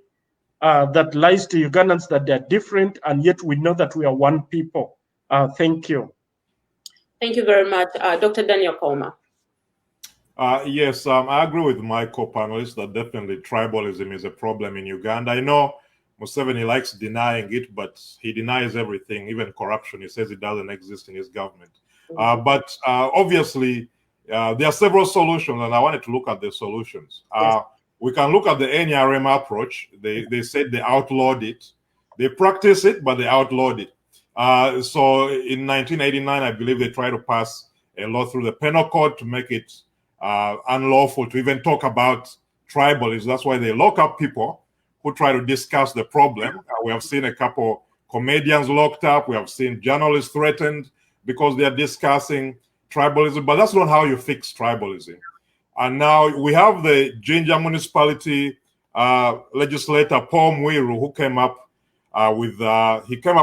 H: that lies to Ugandans that they're different, and yet we know that we are one people. Thank you.
E: Thank you very much. Dr. Daniel Kouma.
G: Yes, I agree with my co-panelists that definitely tribalism is a problem in Uganda. I know Museveni likes denying it, but he denies everything, even corruption. He says it doesn't exist in his government. But obviously, there are several solutions, and I wanted to look at the solutions.
E: Yes.
G: We can look at the NRM approach. They said they outlawed it. They practice it, but they outlawed it. So in 1989, I believe they tried to pass a law through the penal code to make it unlawful to even talk about tribalism. That's why they lock up people who try to discuss the problem. We have seen a couple comedians locked up. We have seen journalists threatened because they are discussing tribalism. But that's not how you fix tribalism. And now we have the Jinja municipality legislator Paul Mwiru, who came up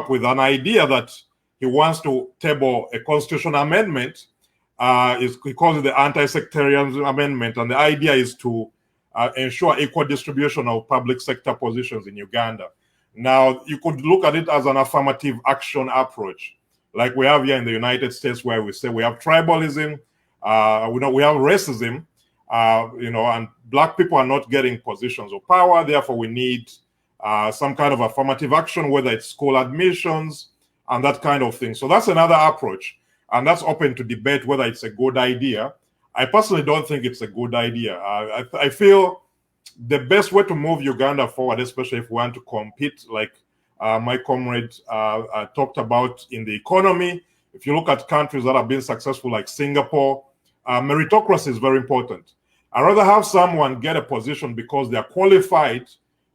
G: with an idea that he wants to table a constitutional amendment. He calls it the anti-sectarian amendment, and the idea is to ensure equal distribution of public sector positions in Uganda. Now, you could look at it as an affirmative action approach, like we have here in the United States, where we say we have tribalism, we have racism, and black people are not getting positions of power. Therefore, we need some kind of affirmative action, whether it's school admissions and that kind of thing. So that's another approach. And that's open to debate whether it's a good idea. I personally don't think it's a good idea. I feel the best way to move Uganda forward, especially if we want to compete, like my comrade talked about in the economy. If you look at countries that have been successful, like Singapore, meritocracy is very important. I'd rather have someone get a position because they're qualified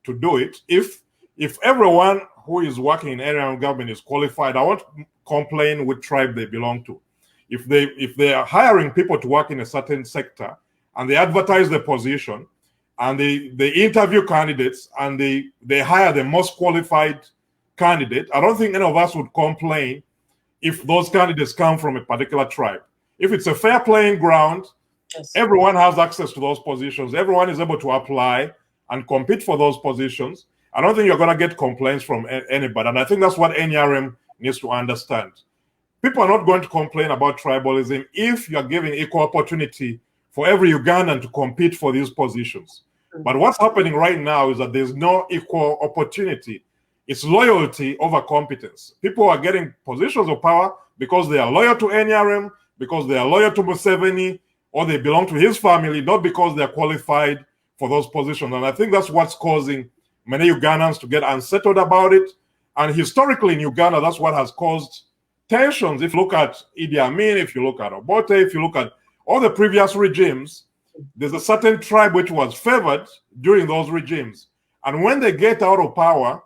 G: to do it. If everyone who is working in area government is qualified, I won't complain which tribe they belong to. If they are hiring people to work in a certain sector and they advertise the position and they interview candidates and they hire the most qualified candidate, I don't think any of us would complain if those candidates come from a particular tribe. If it's a fair playing ground, yes, everyone has access to those positions. Everyone is able to apply and compete for those positions. I don't think you're going to get complaints from anybody. And I think that's what NRM needs to understand. People are not going to complain about tribalism if you're giving equal opportunity for every Ugandan to compete for these positions. But what's happening right now is that there's no equal opportunity. It's loyalty over competence. People are getting positions of power because they are loyal to NRM, because they are loyal to Museveni, or they belong to his family, not because they're qualified for those positions. And I think that's what's causing many Ugandans to get unsettled about it. And historically in Uganda, that's what has caused tensions. If you look at Idi Amin, if you look at Obote, if you look at all the previous regimes, there's a certain tribe which was favored during those regimes. And when they get out of power,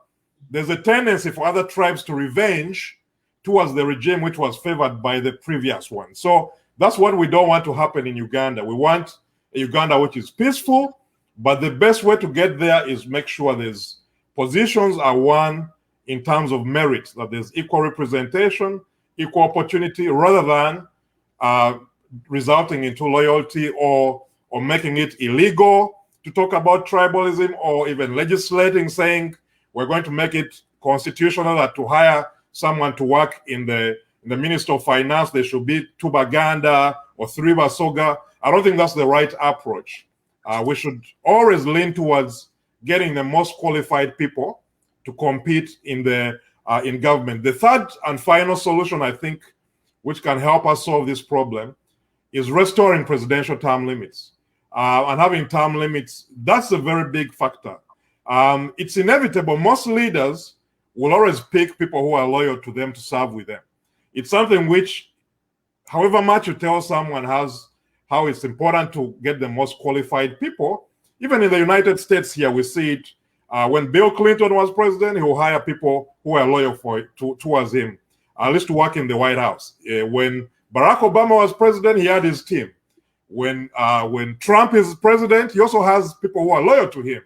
G: there's a tendency for other tribes to revenge towards the regime which was favored by the previous one. So that's what we don't want to happen in Uganda. We want a Uganda which is peaceful, but the best way to get there is make sure there's positions are won in terms of merit, that there's equal representation, equal opportunity, rather than resulting into loyalty or making it illegal to talk about tribalism, or even legislating saying we're going to make it constitutional that to hire someone to work in the Ministry of Finance, there should be Tubaganda or Thriba Soga. I don't think that's the right approach. We should always lean towards getting the most qualified people to compete in government. The third and final solution, I think, which can help us solve this problem, is restoring presidential term limits. And having term limits, that's a very big factor. It's inevitable. Most leaders will always pick people who are loyal to them to serve with them. It's something which, however much you tell someone how it's important to get the most qualified people, even in the United States here, we see it. When Bill Clinton was president, he will hire people who are loyal towards him, at least to work in the White House. When Barack Obama was president, he had his team. When Trump is president, he also has people who are loyal to him.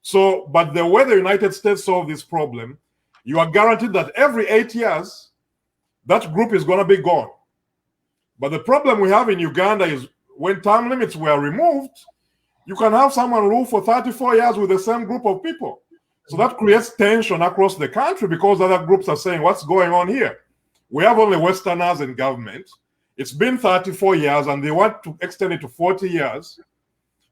G: So, but the way the United States solved this problem, you are guaranteed that every 8 years, that group is going to be gone. But the problem we have in Uganda is when term limits were removed, you can have someone rule for 34 years with the same group of people. So that creates tension across the country because other groups are saying, what's going on here? We have only Westerners in government. It's been 34 years and they want to extend it to 40 years.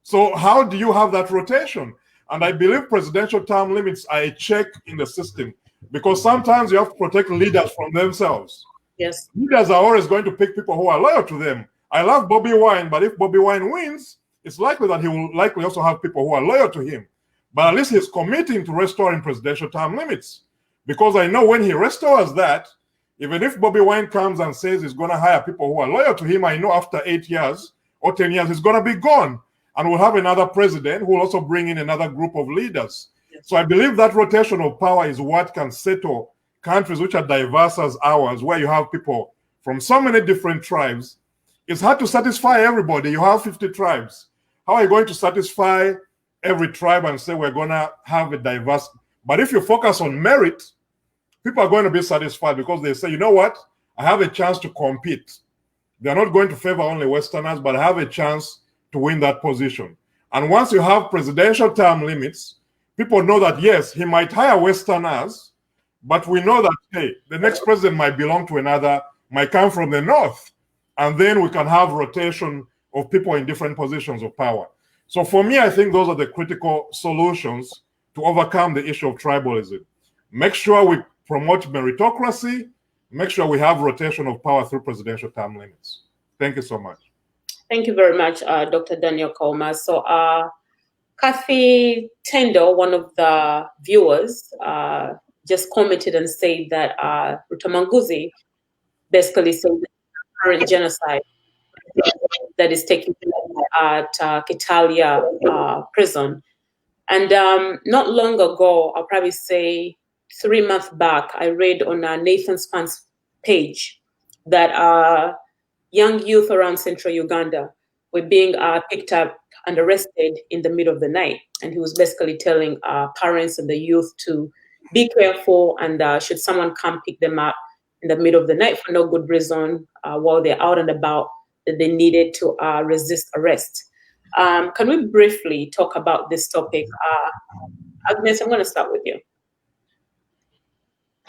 G: So how do you have that rotation? And I believe presidential term limits are a check in the system, because sometimes you have to protect leaders from themselves.
E: Yes.
G: Leaders are always going to pick people who are loyal to them. I love Bobby Wine, but if Bobby Wine wins, it's likely that he will likely also have people who are loyal to him. But at least he's committing to restoring presidential term limits. Because I know when he restores that, even if Bobby Wine comes and says he's going to hire people who are loyal to him, I know after 8 years or 10 years, he's going to be gone. And we'll have another president who will also bring in another group of leaders. Yes. So I believe that rotation of power is what can settle countries which are diverse as ours, where you have people from so many different tribes. It's hard to satisfy everybody. You have 50 tribes. How are you going to satisfy every tribe and say we're going to have a diverse? But if you focus on merit, people are going to be satisfied because they say, you know what? I have a chance to compete. They're not going to favor only Westerners, but I have a chance to win that position. And once you have presidential term limits, people know that, yes, he might hire Westerners, but we know that, hey, the next president might belong to another, might come from the North. And then we can have rotation of people in different positions of power. So for me, I think those are the critical solutions to overcome the issue of tribalism. Make sure we promote meritocracy, make sure we have rotation of power through presidential term limits. Thank you so much.
E: Thank you very much, Dr. Daniel Kauma. So Kathy Tendo, one of the viewers, just commented and said that Rutamanguzi basically said that the current genocide that is taking place at Kitalia prison. And not long ago, I'll probably say 3 months back, I read on Nathan Span's page that young youth around central Uganda were being picked up and arrested in the middle of the night. And he was basically telling parents and the youth to be careful, and should someone come pick them up in the middle of the night for no good reason while they're out and about, that they needed to resist arrest. Can we briefly talk about this topic? Agnes, I'm going to start with you.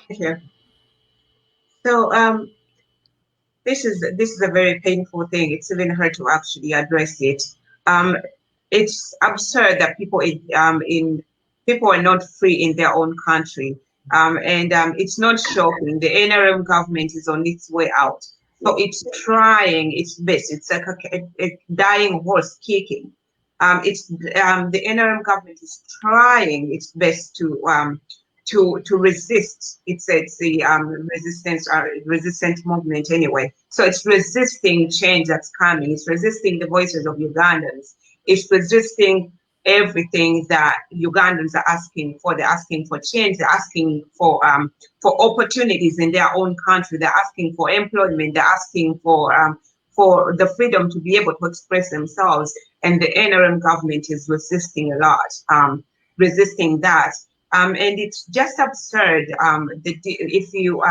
F: Thank you. So this is a very painful thing. It's even hard to actually address it. It's absurd that people are not free in their own country, and it's not shocking. The NRM government is on its way out, so it's trying its best. It's like a dying horse kicking. The NRM government is trying its best to resist. It's the resistant movement anyway. So it's resisting change that's coming. It's resisting the voices of Ugandans. It's resisting everything that Ugandans are asking for. They're asking for change. They're asking for opportunities in their own country. They're asking for employment. They're asking for the freedom to be able to express themselves. And the NRM government is resisting a lot, resisting that. And it's just absurd. If you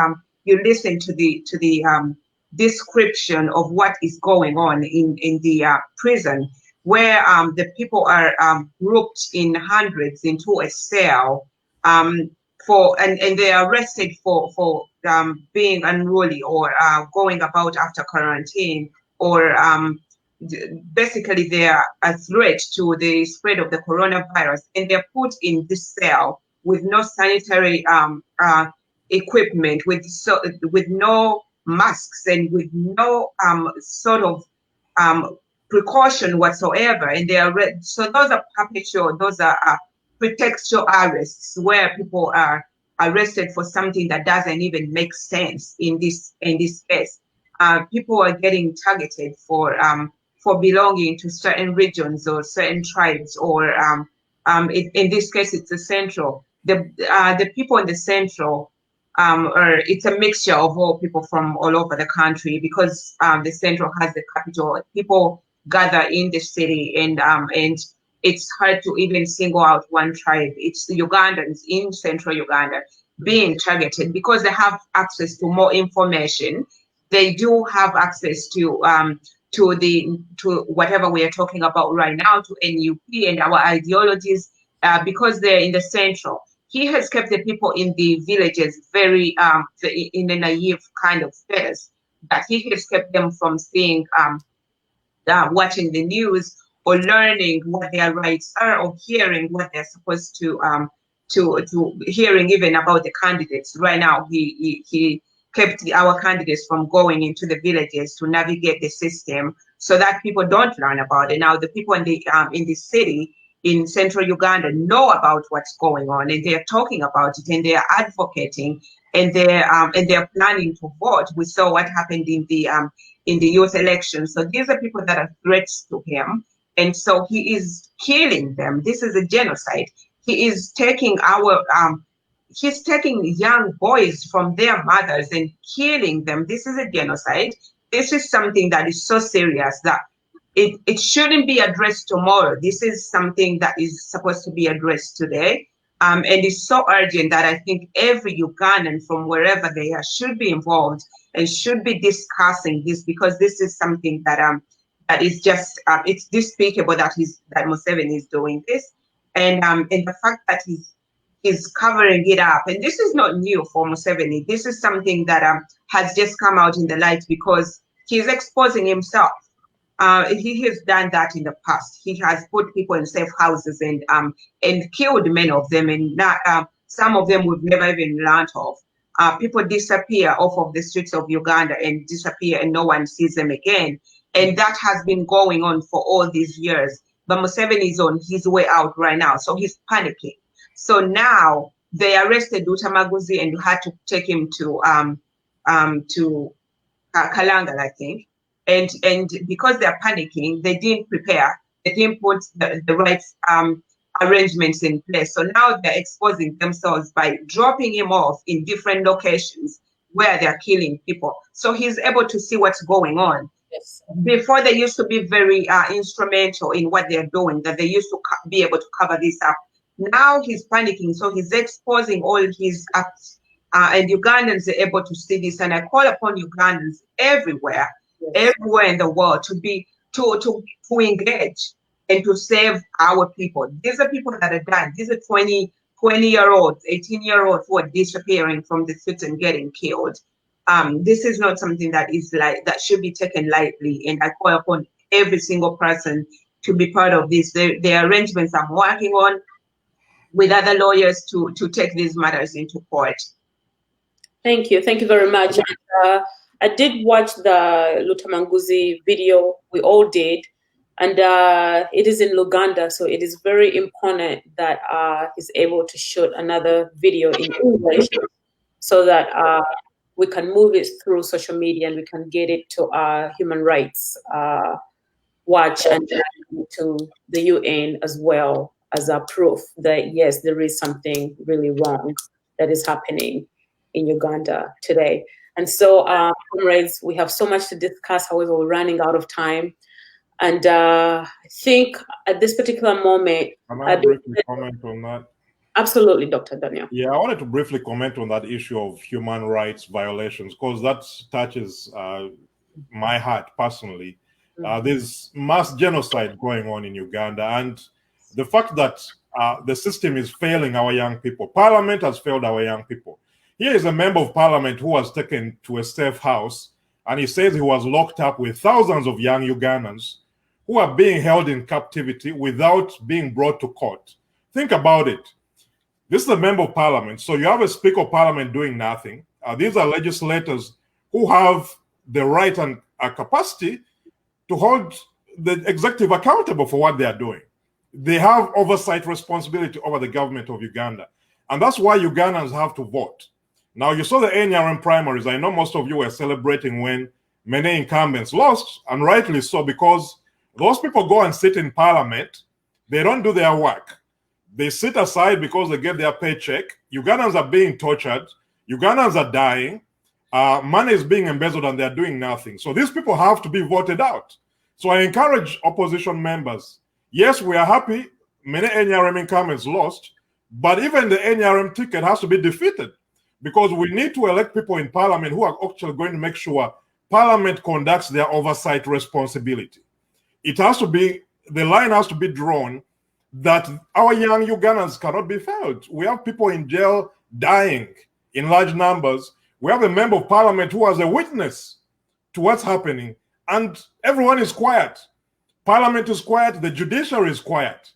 F: listen to the description of what is going on in the prison, where the people are grouped in hundreds into a cell, and they are arrested for being unruly or going about after quarantine, or basically they are a threat to the spread of the coronavirus, and they're put in this cell with no sanitary equipment, with no masks, and with no sort of precaution whatsoever. And they are so those are perpetual, those are pretextual arrests, where people are arrested for something that doesn't even make sense in this case. People are getting targeted for belonging to certain regions or certain tribes, or in this case it's the central. The people in the central, it's a mixture of all people from all over the country, because the central has the capital. People gather in the city, and it's hard to even single out one tribe. It's the Ugandans in central Uganda being targeted because they have access to more information. They do have access to whatever we are talking about right now, to NUP and our ideologies, because they're in the central. He has kept the people in the villages very in a naive kind of status. that he has kept them from seeing, watching the news or learning what their rights are or hearing what they're supposed to hearing even about the candidates. Right now, he kept our candidates from going into the villages to navigate the system so that people don't learn about it. Now, the people in the city in central Uganda know about what's going on, and they're talking about it, and they're advocating, and they're planning to vote. We saw what happened in the youth election. So these are people that are threats to him, and so he is killing them. This is a genocide. He is taking he's taking young boys from their mothers and killing them. This is a genocide. This is something that is so serious that it shouldn't be addressed tomorrow. This is something that is supposed to be addressed today. And it's so urgent that I think every Ugandan from wherever they are should be involved and should be discussing this, because this is something that that is just it's despicable that Museveni is doing this, and the fact that he's covering it up. And this is not new for Museveni. This is something that has just come out in the light because he's exposing himself. He has done that in the past. He has put people in safe houses and killed many of them, and not, some of them we've never even learned of. People disappear off of the streets of Uganda and disappear, and no one sees them again. And that has been going on for all these years. But Museveni is on his way out right now, so he's panicking. So now they arrested Lutamaguzi and had to take him to Kalanga, I think. And because they're panicking, they didn't prepare. They didn't put the right arrangements in place. So now they're exposing themselves by dropping him off in different locations where they're killing people. So he's able to see what's going on.
E: Yes.
F: Before, they used to be very instrumental in what they're doing, that they used to be able to cover this up. Now he's panicking, so he's exposing all his acts, and Ugandans are able to see this. And I call upon Ugandans everywhere, everywhere in the world to engage and to save our people. These are people that are dying. These are 20-year-olds, 18-year-olds who are disappearing from the streets and getting killed. This is not something that should be taken lightly. And I call upon every single person to be part of this. The arrangements I'm working on with other lawyers to take these matters into court.
E: Thank you very much. I did watch the Lutamaguzi video. We all did, and it is in Luganda, so it is very important that he's able to shoot another video in English, so that we can move it through social media and we can get it to our Human Rights Watch and to the UN as well, as a proof that yes, there is something really wrong that is happening in Uganda today. And so, comrades, we have so much to discuss. However, we're running out of time. And I think at this particular moment,
G: can I briefly comment on that?
E: Absolutely, Dr. Daniel.
G: Yeah, I wanted to briefly comment on that issue of human rights violations, because that touches my heart personally. There's mass genocide going on in Uganda, and the fact that the system is failing our young people. Parliament has failed our young people. Here is a member of parliament who was taken to a safe house, and he says he was locked up with thousands of young Ugandans who are being held in captivity without being brought to court. Think about it. This is a member of parliament. So you have a speaker of parliament doing nothing. These are legislators who have the right and capacity to hold the executive accountable for what they are doing. They have oversight responsibility over the government of Uganda. And that's why Ugandans have to vote. Now, you saw the NRM primaries. I know most of you were celebrating when many incumbents lost, and rightly so, because those people go and sit in parliament. They don't do their work. They sit aside because they get their paycheck. Ugandans are being tortured. Ugandans are dying. Money is being embezzled and they're doing nothing. So these people have to be voted out. So I encourage opposition members. Yes, we are happy many NRM incumbents lost, but even the NRM ticket has to be defeated, because we need to elect people in parliament who are actually going to make sure parliament conducts their oversight responsibility. It has to be, the line has to be drawn that our young Ugandans cannot be failed. We have people in jail dying in large numbers. We have a member of parliament who was a witness to what's happening, and everyone is quiet. Parliament is quiet, the judiciary is quiet.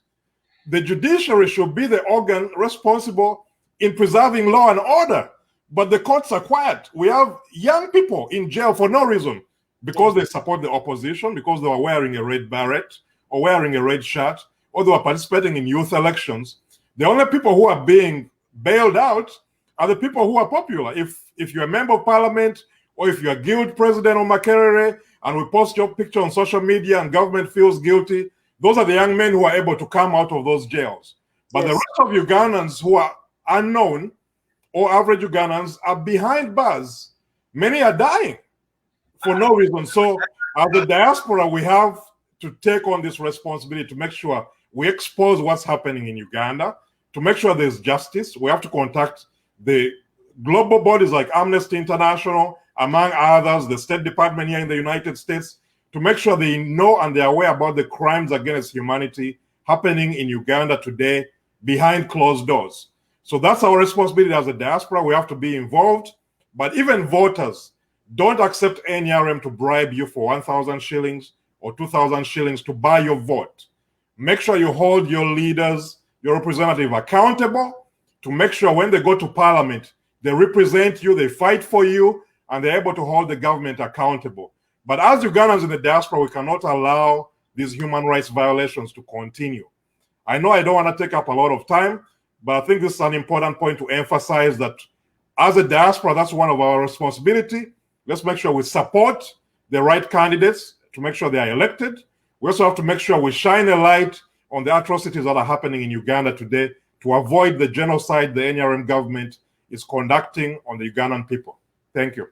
G: The judiciary should be the organ responsible in preserving law and order, but the courts are quiet. We have young people in jail for no reason, because they support the opposition, because they were wearing a red beret or wearing a red shirt, or they were participating in youth elections. The only people who are being bailed out are the people who are popular. If you're a member of parliament, or if you're a guild president or Makerere, and we post your picture on social media and government feels guilty, those are the young men who are able to come out of those jails. But the rest of Ugandans who are unknown, or average Ugandans, are behind bars. Many are dying for no reason. So as the diaspora, we have to take on this responsibility to make sure we expose what's happening in Uganda, to make sure there's justice. We have to contact the global bodies like Amnesty International, among others, the State Department here in the United States, to make sure they know and they're aware about the crimes against humanity happening in Uganda today behind closed doors. So that's our responsibility as a diaspora. We have to be involved. But even voters, don't accept NRM to bribe you for 1,000 shillings or 2,000 shillings to buy your vote. Make sure you hold your leaders, your representative accountable, to make sure when they go to parliament, they represent you, they fight for you, and they're able to hold the government accountable. But as Ugandans in the diaspora, we cannot allow these human rights violations to continue. I know I don't want to take up a lot of time, but I think this is an important point to emphasize that as a diaspora, that's one of our responsibility. Let's make sure we support the right candidates to make sure they are elected. We also have to make sure we shine a light on the atrocities that are happening in Uganda today to avoid the genocide the NRM government is conducting on the Ugandan people. Thank you.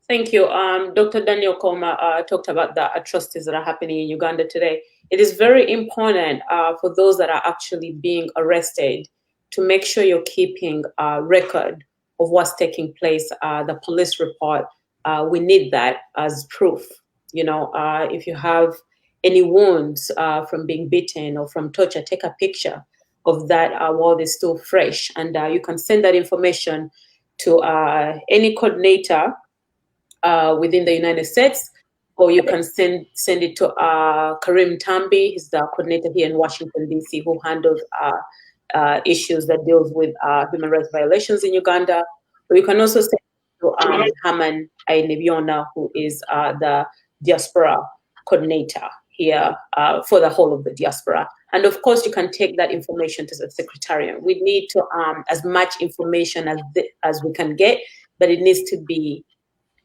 E: Thank you. Dr. Daniel Koma talked about the atrocities that are happening in Uganda today. It is very important for those that are actually being arrested to make sure you're keeping a record of what's taking place, the police report. We need that as proof. You know, if you have any wounds from being beaten or from torture, take a picture of that while they're still fresh. And you can send that information to any coordinator within the United States, or you can send it to Karim Tambi. He's the coordinator here in Washington, D.C., who handles issues that deals with human rights violations in Uganda. Or you can also send it to Haman Ainebiona, who is the diaspora coordinator here for the whole of the diaspora. And of course, you can take that information to the Secretariat. We need to as much information as we can get, but it needs to be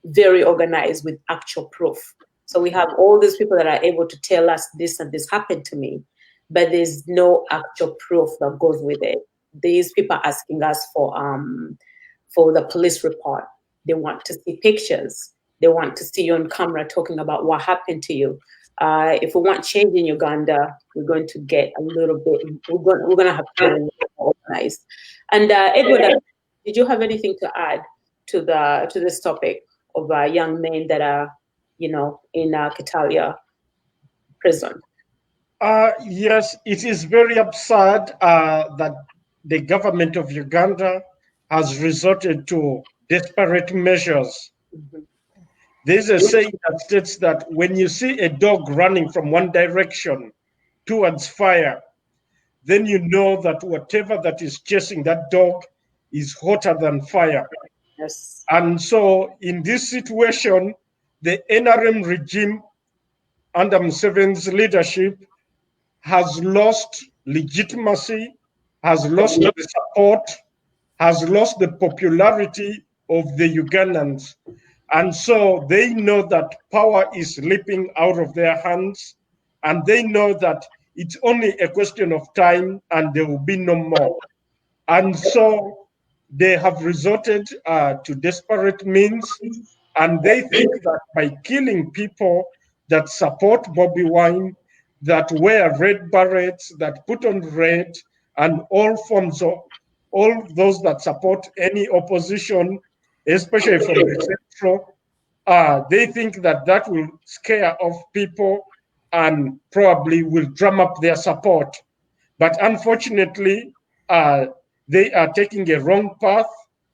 E: very organized with actual proof. So we have all these people that are able to tell us this and this happened to me, but there's no actual proof that goes with it. These people are asking us for the police report. They want to see pictures. They want to see you on camera talking about what happened to you. If we want change in Uganda, we're going to get a little bit, we're going to have to be organized. And Edward, did you have anything to add to this topic of young men that are, in Kitalia prison?
H: Yes, it is very absurd that the government of Uganda has resorted to desperate measures.
E: Mm-hmm.
H: There's a saying that states that when you see a dog running from one direction towards fire, then you know that whatever that is chasing that dog is hotter than fire.
E: Yes.
H: And so in this situation, the NRM regime under Museveni's leadership has lost legitimacy, has lost the support, has lost the popularity of the Ugandans. And so they know that power is slipping out of their hands, and they know that it's only a question of time and there will be no more. And so they have resorted to desperate means, and they think that by killing people that support Bobi Wine, that wear red berets, that put on red, and all those that support any opposition, especially from the central, they think that that will scare off people and probably will drum up their support. But unfortunately, they are taking a wrong path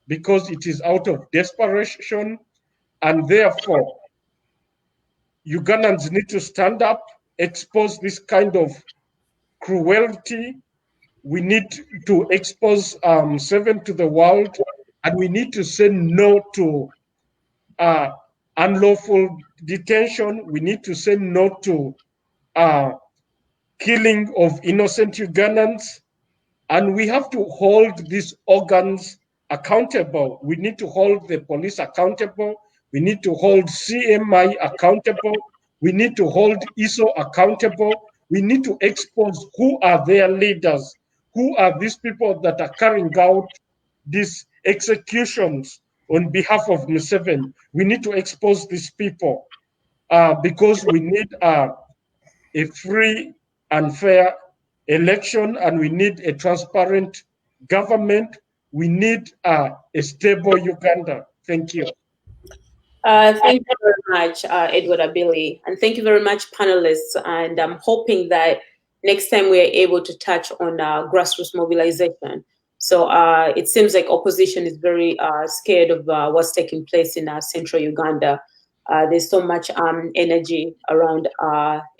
H: because it is out of desperation. and therefore Ugandans need to stand up, expose this kind of cruelty. We need to expose Museveni to the world, and we need to say no to unlawful detention. We need to say no to killing of innocent Ugandans, and we have to hold these organs accountable. We need to hold the police accountable. We need to hold CMI accountable. We need to hold ISO accountable. We need to expose who are their leaders, who are these people that are carrying out these executions on behalf of Museveni. We need to expose these people because we need a free and fair election, and we need a transparent government. We need a stable Uganda. Thank you.
E: Thank you very much, Edward Abili, and thank you very much, panelists. And I'm hoping that next time we are able to touch on grassroots mobilization. So it seems like opposition is very scared of what's taking place in central Uganda. There's so much energy around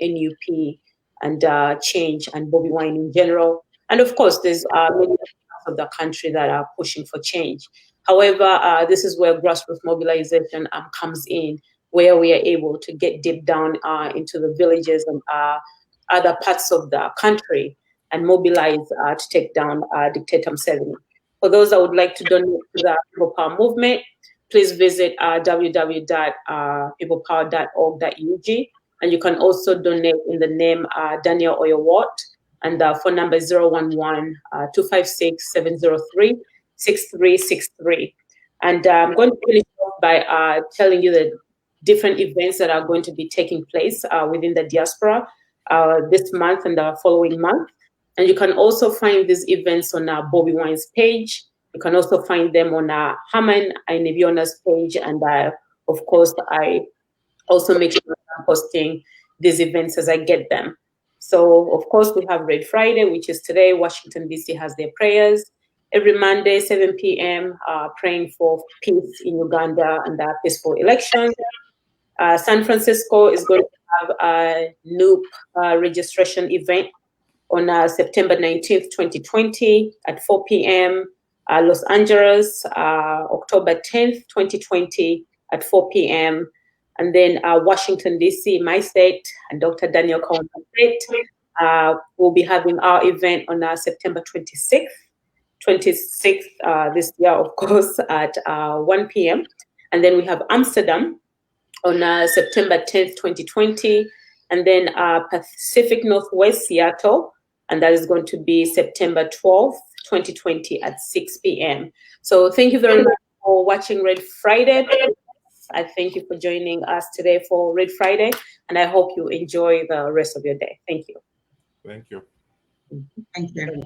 E: NUP and change and Bobi Wine in general. And of course, there's many parts of the country that are pushing for change. However, this is where grassroots mobilization comes in, where we are able to get deep down into the villages and other parts of the country and mobilize to take down dictator Museveni. For those that would like to donate to the People Power movement, please visit www.peoplepower.org.ug, and you can also donate in the name Daniel Oyowot, and the phone number is 011-256-703-6363. And I'm going to finish off by telling you the different events that are going to be taking place within the diaspora this month and the following month. And you can also find these events on Bobi Wine's page. You can also find them on Herman Ainebiona's page. And of course, I also make sure I'm posting these events as I get them. So, of course, we have Red Friday, which is today. Washington, D.C. has their prayers. Every Monday, 7 p.m., praying for peace in Uganda and peaceful elections. San Francisco is going to have a NUP registration event on September 19th, 2020 at 4 p.m. Los Angeles, October 10th, 2020 at 4 p.m. And then Washington, D.C., my state, and Dr. Daniel Kaunda state, will be having our event on September 26th this year, of course, at 1 p.m. And then we have Amsterdam on September 10th, 2020. And then Pacific Northwest, Seattle, and that is going to be September 12th, 2020 at 6 p.m. So thank you very much for watching Red Friday. I thank you for joining us today for Red Friday, and I hope you enjoy the rest of your day. Thank you.
G: Thank you.
F: Thank you.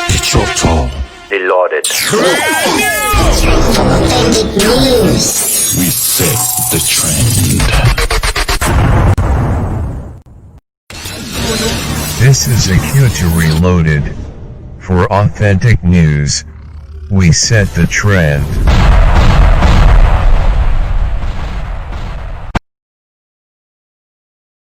A: It's your turn.
B: Reloaded.
C: Authentic news.
A: We set the trend.
D: This is Acuity Reloaded. For authentic news, we set the trend.